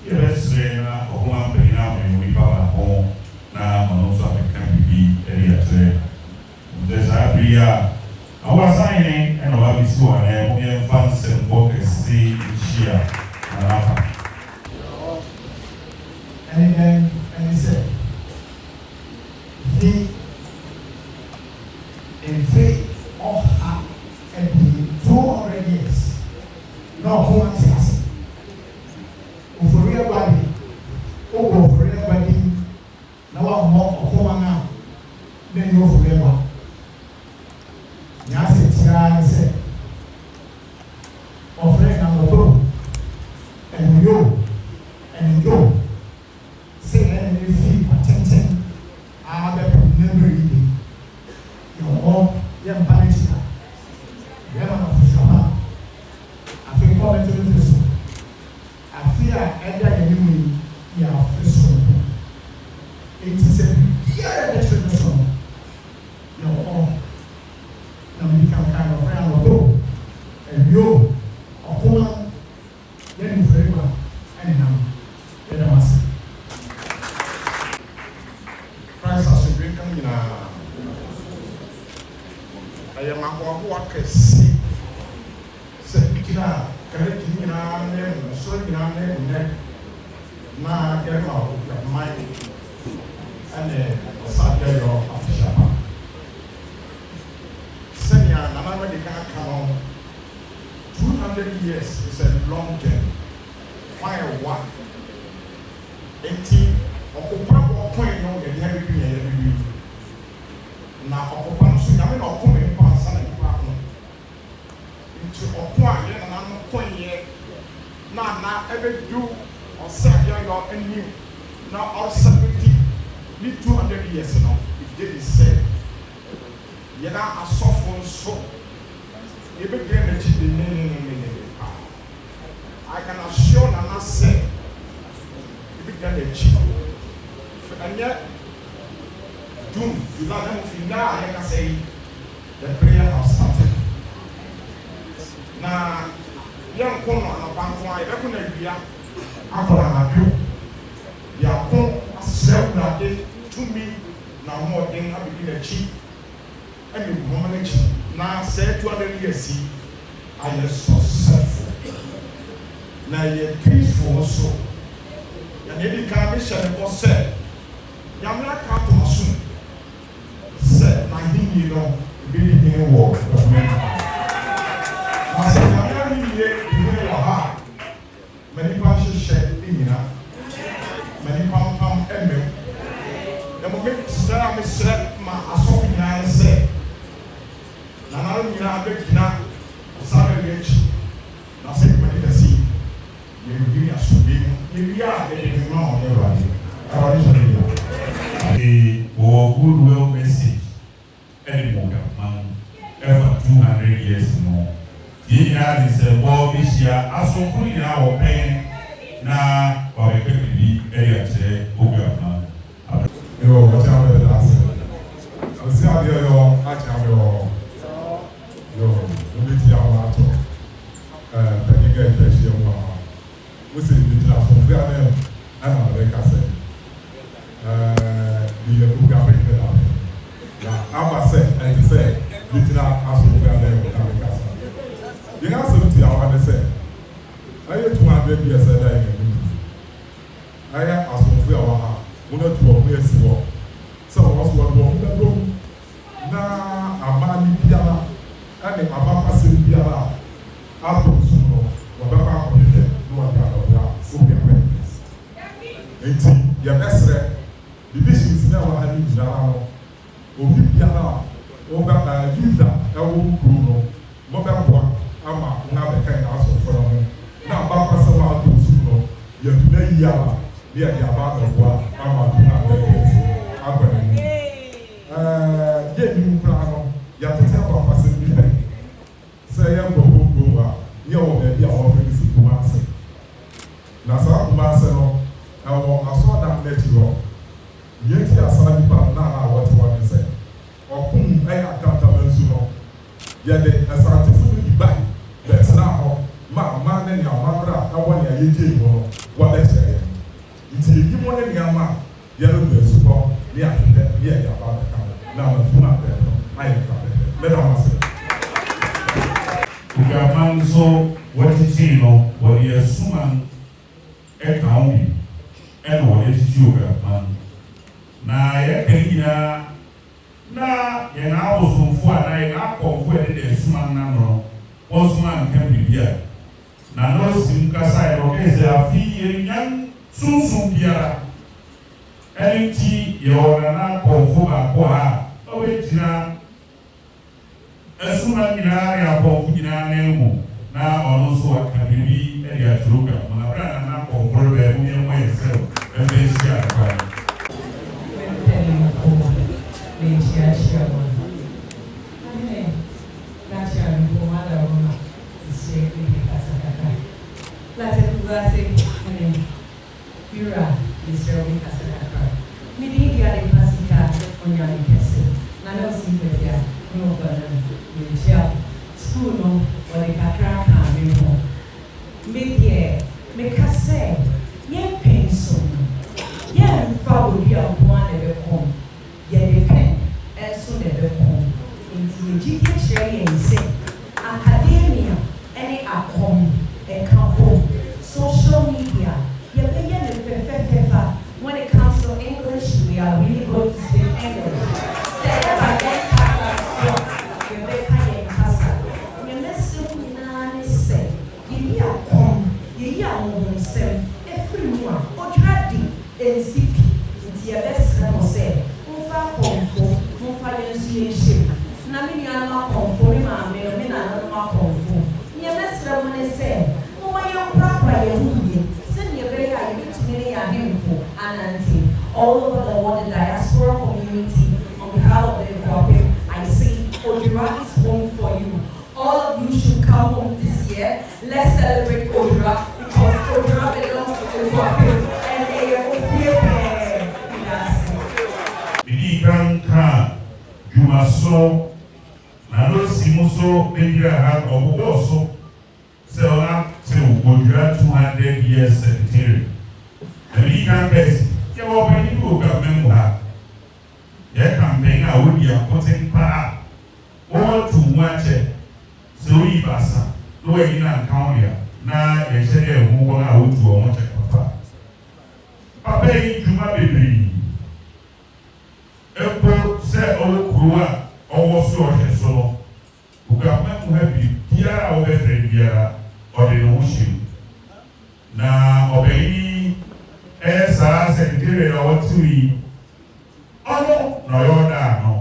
yɛbɛsrɛ na Okuapehene a nipa baako na ɔno nso abɛka bibi ɛde akyerɛ sɛ saa bere a awasane ɛna wabɛsi wɔ anɛ mo yɛmfa nsɛmbɔ kɛse nhyia na nafa and he said the in faith of her and the 200 years no who wants us for everybody over for everybody now I'm more of now then you forever now say offering number 2 and you say any fee attention I have a memory your home young parents I think comment to this. I fear either you are first. It is a year that you Kamina. I am a walk a sea. Said Bikina, Karekina, name, Soyina, name, na get out of mind and a Saturday official. Senior, another they can't come on. 200 years is a long journey. Fire what? 18 Okuapem point no the heavy be every na Okuapem so na me na Okuapem pa sa na nipa no into Okuapem ye na no point ye na ebe do or say your new now or 70 need 200 years now if they say ye na asofo so ye be get the chidi I can assure Nana say you began the cheap. And yet, June, July, I can say the prayer has started. Now, young corner and a bank wine, I couldn't be after an appeal. They are come as self that day to me now more than I begin a cheap. And you woman cheap. Now, say 200 years, I am successful. Now, you're peaceful also. And any commission was said, Yamla Kato soon said, my him, you know, be in war. I said, I'm not here, you are many passions shed in many pound and milk. The moment Sarah said, my assault I said, Nana, you are big now, Sarah Rich, nothing but the sea. You are so big, you are getting wrong, the goodwill message anymore, ever 200 years more. Here is a war this year, as so put in our pain now, or a baby area today, Okuapem. You watch out the last. I see how you're actually your ability of the get the we say the from fair and like I said. The Okuapehene. Now, I said, and say, little as we are there with America. The answer to our answer. I had 200 years a day. I am as we are one or 2 years ago. So, I was one of them. Now, a man in Piana and a Baba Silvia. After Suno, or Baba Committed, no one can Okuapehene. 18, your best friend. Divisions never had in Jarano, or Piana, or Giza, Elwood Bruno, Mobile, Ama, another kind of for me. Now, Papa Sama to Suno, you're today Yama, near the Abad of War, Ama to have the Yet, you plan, Yatata Papa said, say, I'm going to go, you're the offering to answer. Nasa Masano, I saw that natural. Yet, I saw the banana, what you want to say. Or whom I have Katamanso. Yet, as I told you back, that's now, my man and your mother, I want you what they say. It's a new one in your mouth. Yellow baseball, near your father. Now, I am coming. Let us say. Katamanso, what is it, what you assume a county, and what is sugar, man. Na ye kenya na ye na osofo na ye na akofo e de suma na no osuma nkan bibia na no sim kasa e o kese afi ye nyan sunsun biara enti ye ora na akofo ba ko ha o we tina esuma nyina ya akofo nyina na emu na ono so akabibi e ya truka na bra na akofo be mu ye mo yese e be sia kwa Yeah, GK sharing academia, any acom, and campo, social media. When it comes to English, we are really good to speak English. All over the world, the diaspora community, on behalf of the Akuapem, I say Odwira is home for you. All of you should come home this year. Let's celebrate Odwira because Odwira belongs to the Akuapem and they are Okuapehene. Bidi kanka jumaso nalo simuso bendira ha oboso se ona se Odwira 200 years centenary. Bidi kanka you already know government their campaign I would be a putting power all to watch it. So we pass no way in a county now they say they move on out to a watch papa. Papa in Juma baby. Apple said all Kua almost so who government will have been here over the or the ocean. Now obey. Esa secretary or two ono no yoda no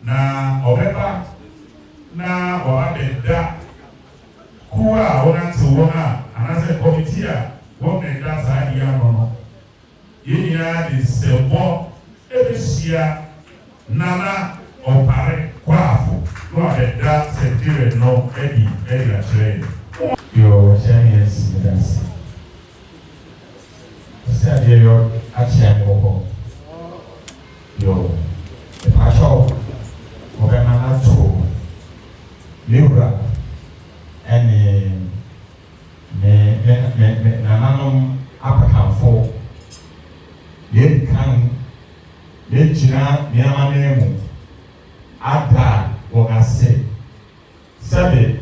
na obeba na obeda kuwa ona tuona anase committee a won me da sa dia no yenya de sebo ebisia nana opare kwafo no abeda secretary no edi a train your genius leaders. Sabe eu achei o yo the passion of a man to Libra and nananum apakanfo ye kan ye gyina nneɛma no mu ada wɔn ase sɛbe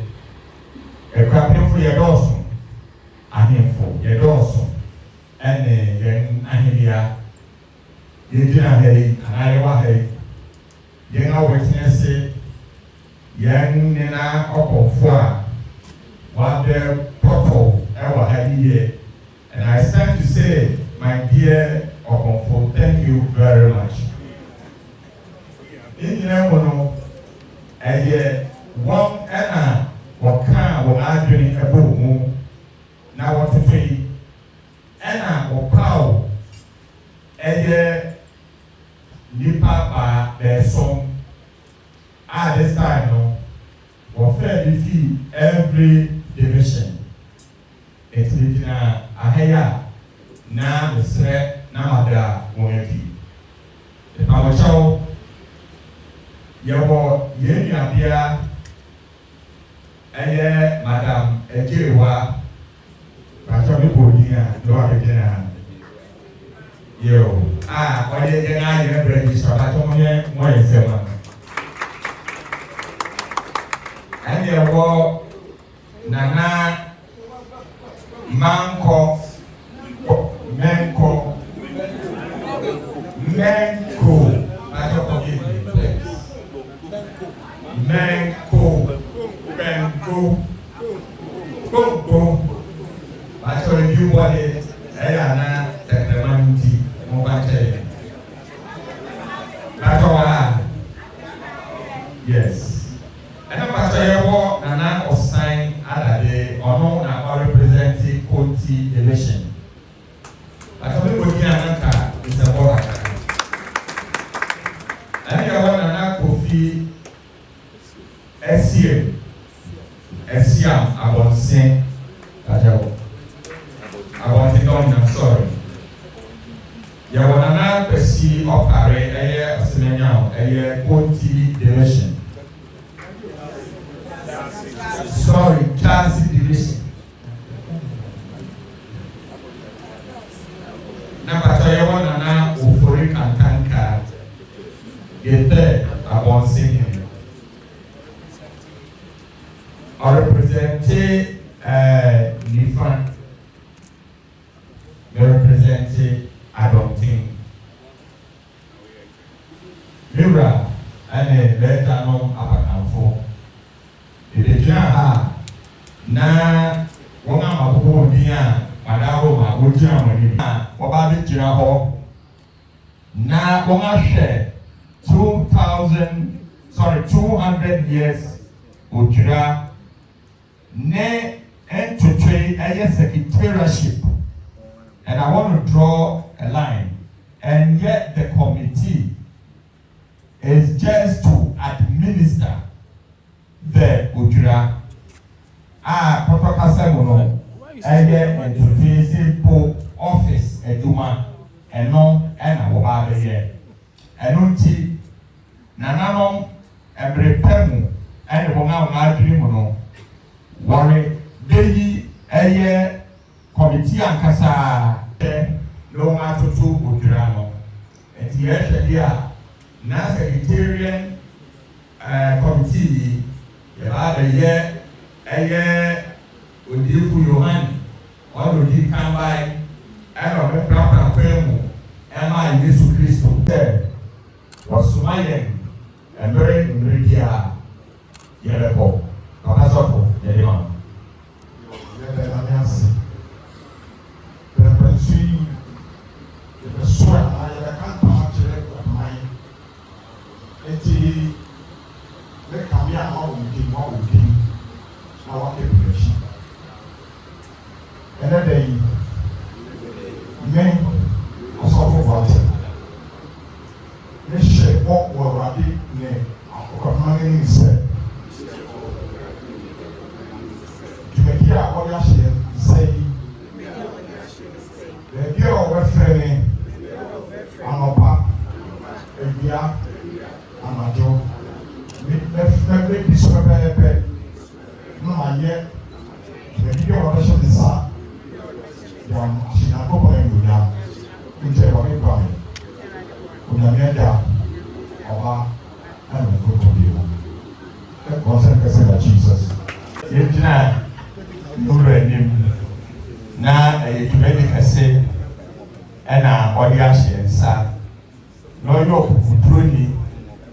Akuapemfo yɛ dɔɔso ahemfo yɛ dɔɔso ɛne yɛn ahemia yɛgyina ha yi anaa yɛwɔ ha yi yɛn a wɔtena ase yɛn nena ɔkɔmfo a wɔabɛ pɔtɔ ɛwɔ ha yi yɛ and I stand to say my dear ɔkɔmfo thank you very much. Nyinaa mu no ɛyɛ wɔn ɛna wɔka wɔn adwene ɛbɔ mu na wɔtoto yi ɛna wɔpaw ɛyɛ nipa baa bɛɛsɔm a this time no wɔfɛ bi fi every division ɛtiri gyina ahɛyɛ na mesrɛ na mada wɔn adi ɛpawɔkyɛw yɛwɔ yɛn nuabea ɛyɛ madam ɛgyewa pàtó mi kò ní à lọ́wọ́ àbẹ̀jẹ̀ náà yẹ o ọ̀yẹ́ yẹn náà yẹ bẹ̀rẹ̀ ní sọ̀rọ̀ pàtó mo yẹ wọ́n yẹ fẹ́ wọn. ẹni ẹ̀wọ́ nana manko mẹ́ńkọ pàtó kò ní ìpè mẹ́ńkọ gbogbo. Pàtó ìlú wọlé ẹ̀yà náà tẹ̀tẹ̀ máa ń di mo bá tẹ̀ yẹn. Pàtó wa yes. Ẹ̀nà pàtó yẹ wọ Nana Ọ̀sán Adade ọ̀nà na wà represent Koti election. Pàtó mi kò ní ànáka ìsẹ̀bọ̀ àká. Ẹ̀nà yẹ wọ Nana Kofi SCM Abonsen Pàtó. I want to know, I'm sorry. Ya wana pesi opare eye osimenya eye Koti division. Sorry, Chelsea division. Na pato ya wana na ufori kantanka. Gete abonsi him. represente Nifan, represente Adopting. Mira, and later no apakanfo. Ejina na wọ́n àmàkókò ní à madaro ma ó jẹ́ àwọn ènìyàn náà wọ́n bá bí jìnnà họ na wọ́n ahwẹ́ 200 years òjìrà ne ntwitwe ẹyẹ secretariatship, and I want to draw a line, and yet the committee is just to administer the òjìrà. Protocol no ẹyẹ ntwitwe simple office edwuma ẹno ẹna wọ́n bá bẹ yẹ ẹno nti nananom ẹbẹrẹ pẹ mu ẹna wọ́n adwiri mu no wɔre bɛyi ɛyɛ kɔmiti ankasa ɛ na wɔn atoto òdwira no nti yɛhwɛ deɛ a na secretarian kɔmiti yi yɛba abɛyɛ ɛyɛ odiifo yohane ɔno odi kan bae ɛna ɔbɛprapra kwan mu ɛma yesu kristo sɛ wɔsoma yɛn mmerɛ bi a yɛbɛkɔ ɔkasɔfo yɛde ma yɛbɛ nane ase pɛrɛpɛnso yi yɛbɛso a yɛbɛka ntama kyerɛ ɔman eti ne kame a ma wɔn din na wɔkɛ bɛrɛkyi ɛnɛ da yi me ɔsɔfo bɔte ne hyɛ bɔ wɔ awurade ne akɔkɔman anim sɛ dwumadi a wɔde ahyɛ nsa yi baabi a wɔbɛfrɛ ne anɔpa awia anadwo mɛfrɛ bi so pɛpɛɛpɛ na mayɛ dwumadi bi a wɔbɛhyɛ ne nsa yam ahyɛnyankopɔn anuonyam nkyɛ wɔde ba me onyame agya ɔba ɛna nkokɔ bio ɛkɔ sɛ nkɛsɛ na jesus yɛgyina nwura anim na ɛyɛ dwumadi kɛse ɛna ɔde ahyɛ nsa na ɔyɛ ɔfoforoni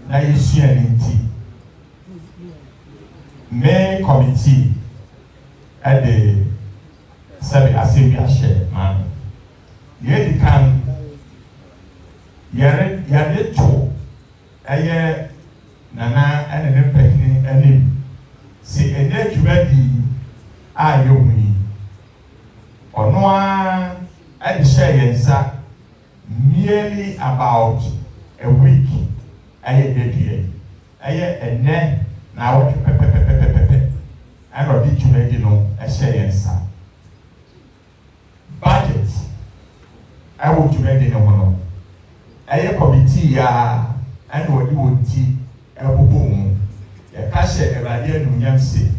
na yɛsua ne nti me committee ɛde sɛbi asɛm bi ahyɛ maa no yɛdi kan yɛde to ɛyɛ nana ɛna ne mpanyini anim sɛ ɛnɛ dwumadi a yɛhu yi ɔno a ɛde hyɛ yɛn nsa merely about a week ɛyɛ dadua ɛyɛ ɛnɛ na awɔtwe pɛpɛpɛpɛpɛ ɛna ɔde dwumadi no ɛhyɛ yɛn nsa budget ɛwɔ dwumadi no ho no ɛyɛ committee a ɛna ɔde wɔn ti ɛbobɔ mu yɛka hyɛ awurade anuonyam se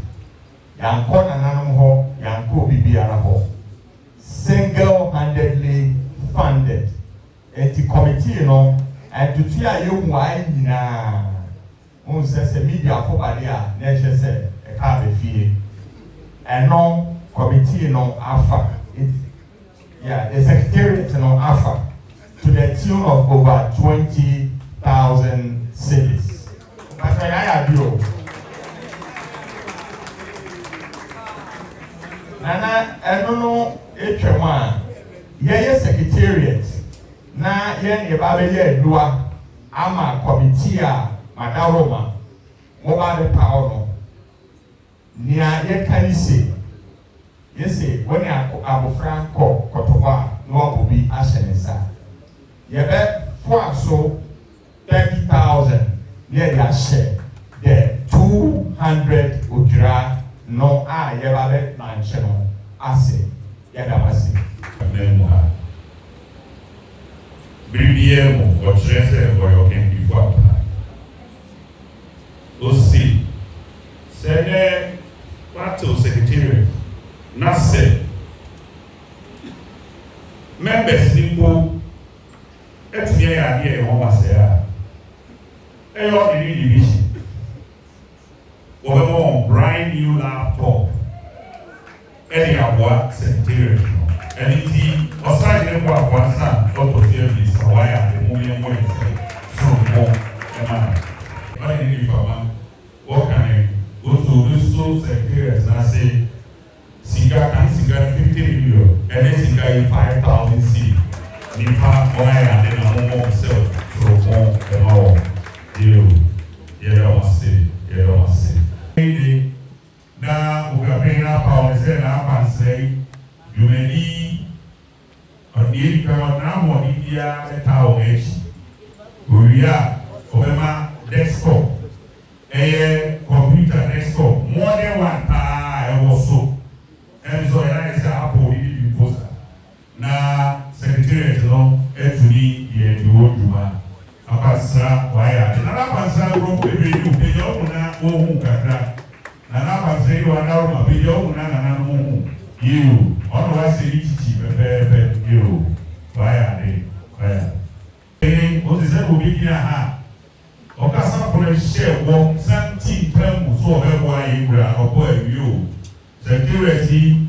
yankɔ nananom hɔ yankɔ obi biara hɔ single-handedly funded eti committee no ɛtutu a yɛhu ayɛ nyinaa wɔn sɛ media afɔbade a na ɛhyɛ sɛ ɛka abɛfie ɛno committee no afa the secretariat no afa to the tune of over 20,000 cedis. But I do. Nana, I don't know if you want. Yeah, secretariat. Na yen ye dua ama committee a madaroma mo ba de power no. Nia ye kan say. Yese when abofra kotoba no obi ahyenesa. Ye be for so 30,000 near their share. The 200 Odwira no ye ba be manche no ase ye da base. Biribiye mo ɔkyerɛ sɛ ɔyɛ ɔkɛnkifo apa osi sɛ dɛ watew secretariat na sɛ members ni mpo ɛtumi ayɛ adeɛ ɛwɔ wɔn asɛ a ɛyɛ ɔdini division wɔbɛbɔ wɔn brand buy new laptop. Any aboa secretariat. Anything outside the work one son, out of service, why are the moving away? So, what in the man? What can I go to this so secretariat and say, Siga can Siga 50 million, and then Siga 5,000 C. Nipa, why are they not more self? So, and all. You don't say. Now, Okuapehene power is there now, and say, you may need on the income now, more India, the tower edge. We are Obama desktop, a computer desktop, more than one time also. And so I say, Apple, you post. Now, secretary, actually, the old Juma. Apasa, why are the Napasa room with you? The Yona, who can. Nana say you are now a video, Nana, you, otherwise, you, why are they? What is that will be here? Ocasa for a share, one, something, so why you are boy, you. Security,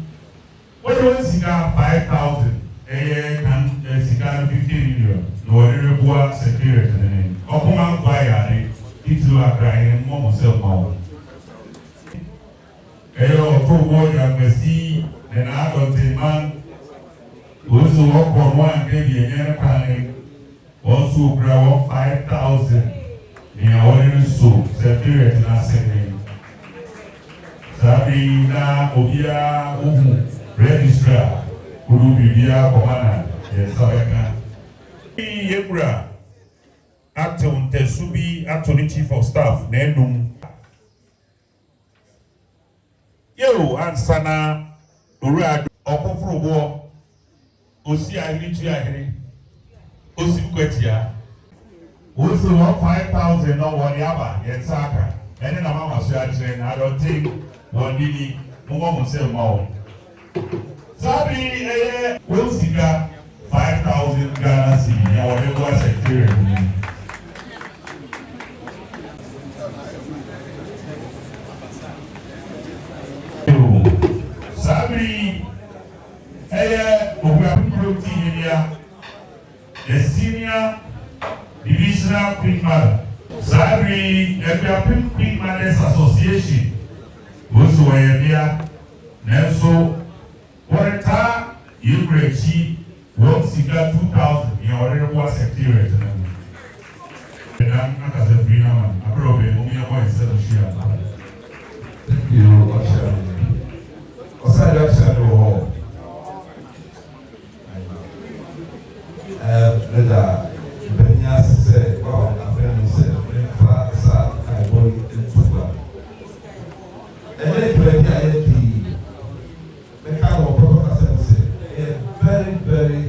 what do you see? 5,000 a year can cigar 50 million. No, security. Okuman buyer, it's a crying, more self. Hello, to and see, and I don't say, man, also work on one baby and planning, also grow 5,000 in our soup, separate and assembly. Sabina, Obia, registrar, Urubia, commander, yes, I can. Yebra, Acton Tesubi, Anthony Chief of Staff, Nenum. Yo, ansana, Urad, Okofro, Osi Agri, Osi Kwetia, also 5,000 no one yaba, yet Saka, and then a mama said, I don't think one diddy, Momo sell more. Sabi, will Sika 5,000 Ghana city, or whatever secretary. Sabri, Okuapem Traditional, the senior divisional Queen Mother. Sabri, Akuapem Queen Mothers Association, also where Nelson, Wareta, Ukraine, World Siga 2000, in already was secretariat. And I'm not as a free man, I probably only a boy instead of share. Thank you, Usher. Osai Usher do hall. Leda, Benya said, wow, my friend said, Sa, I go into Tuba. And then the kind of protocol said, very, very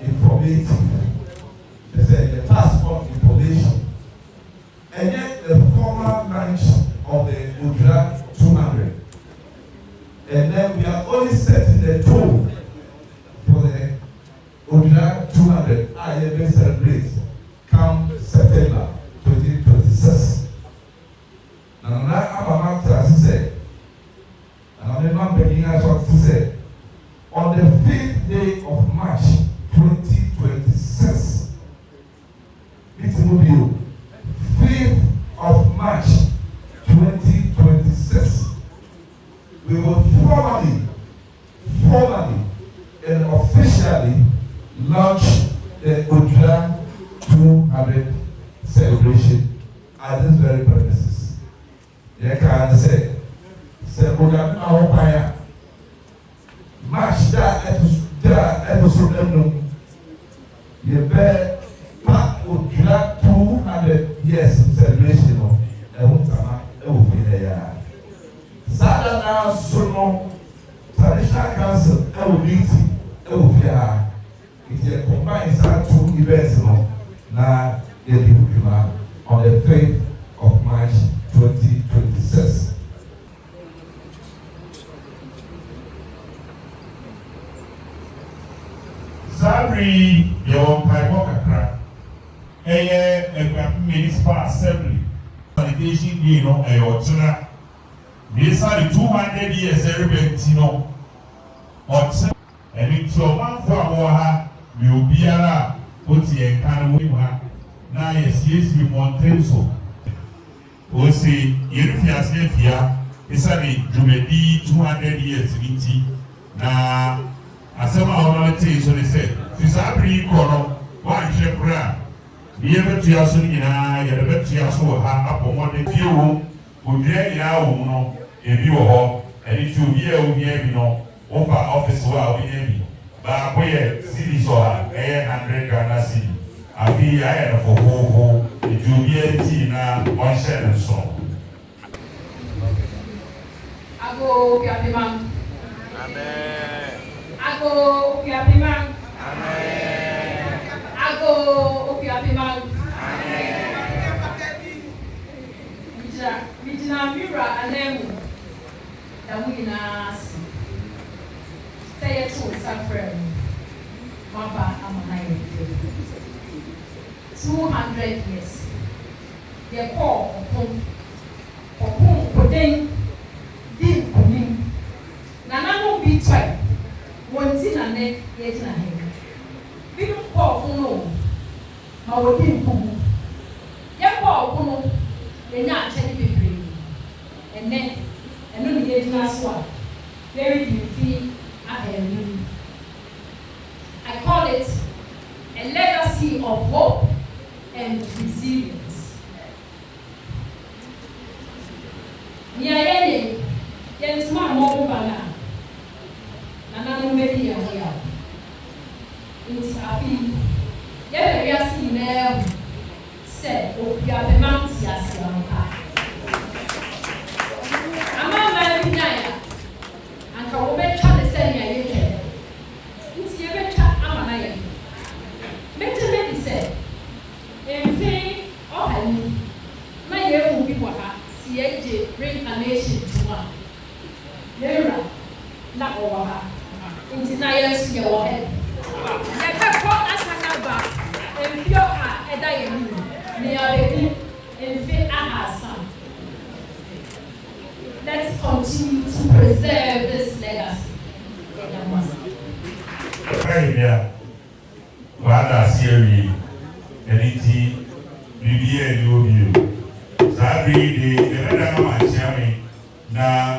informative. They said the passport information. And then the former branch of the Odwira 200. And then we are only setting the tone for the Odwira 200 IMA celebrate come September 2026. Now, I'm to say, and I'm not beginning to say, on the 5th day of March 2026, it's movie 5th of March 2026, we will formally and officially launch the Odwira 200 celebration at this very premises. You can say Odwira Ahopaya March that episode you bear part Odwira 200 years celebration of Ehutama Ehufine. Sada now Sono Traditional Council meeting Ehufia. It combines our two events now on the 5th of March 2026. Sabri, your Paiwaka, a municipal assembly, sanitation, a Ochina, These are the 200 years everybody know. And it's your man for a war, you'll be a put a can of her. Now, yes, we want so. We say, if you are safe here, it's a Jumedi 200 years, now, as some of the things, so they said, this is a pretty corner, one shepherd. Be able to us in a better to us who have up on what the few would drag now, if you are, and if you hear, we hear, you know, over office while we hear me. But we cities or 100 Ghana city. I feel I had for who it will be a tea now, one share and so. I go, Okuapehene. Amen. I go, Okuapehene. Amen. I go, Okuapehene. Amen. Mijina mira anemu. Damina say it to suffering. Mapa amanaye. 200 years. They call upon Kodeng Din Kunim. Nanano be tried. One tin and neck yet in a hand. We don't call Kuno. Mawadin Kumu. They call Kuno. They not tell you. And then, and then the last one. Very defeat at the I call it a legacy of hope and resilience. Niayene, yentuma mo bana. Nana no meri ya ya. Inti afi. Ye be asi na se Okuapehene asiasanka. Ama ma bi na anka wo be twa le se nya ye. Inti ye be twa ama na ye. Mete se enfin ohani na ye mu bi wa ha si ye je reincarnation to one. Yera na owa ha. Inti na ye su ye wo he. Ye ka ko asana ba enfio ha eda ye ni. Ni abebi enfin ahasa. Let's continue to preserve this legacy. Yeah. Father, Siri, anything, Libya, you. Sabri, the Madame Chami, now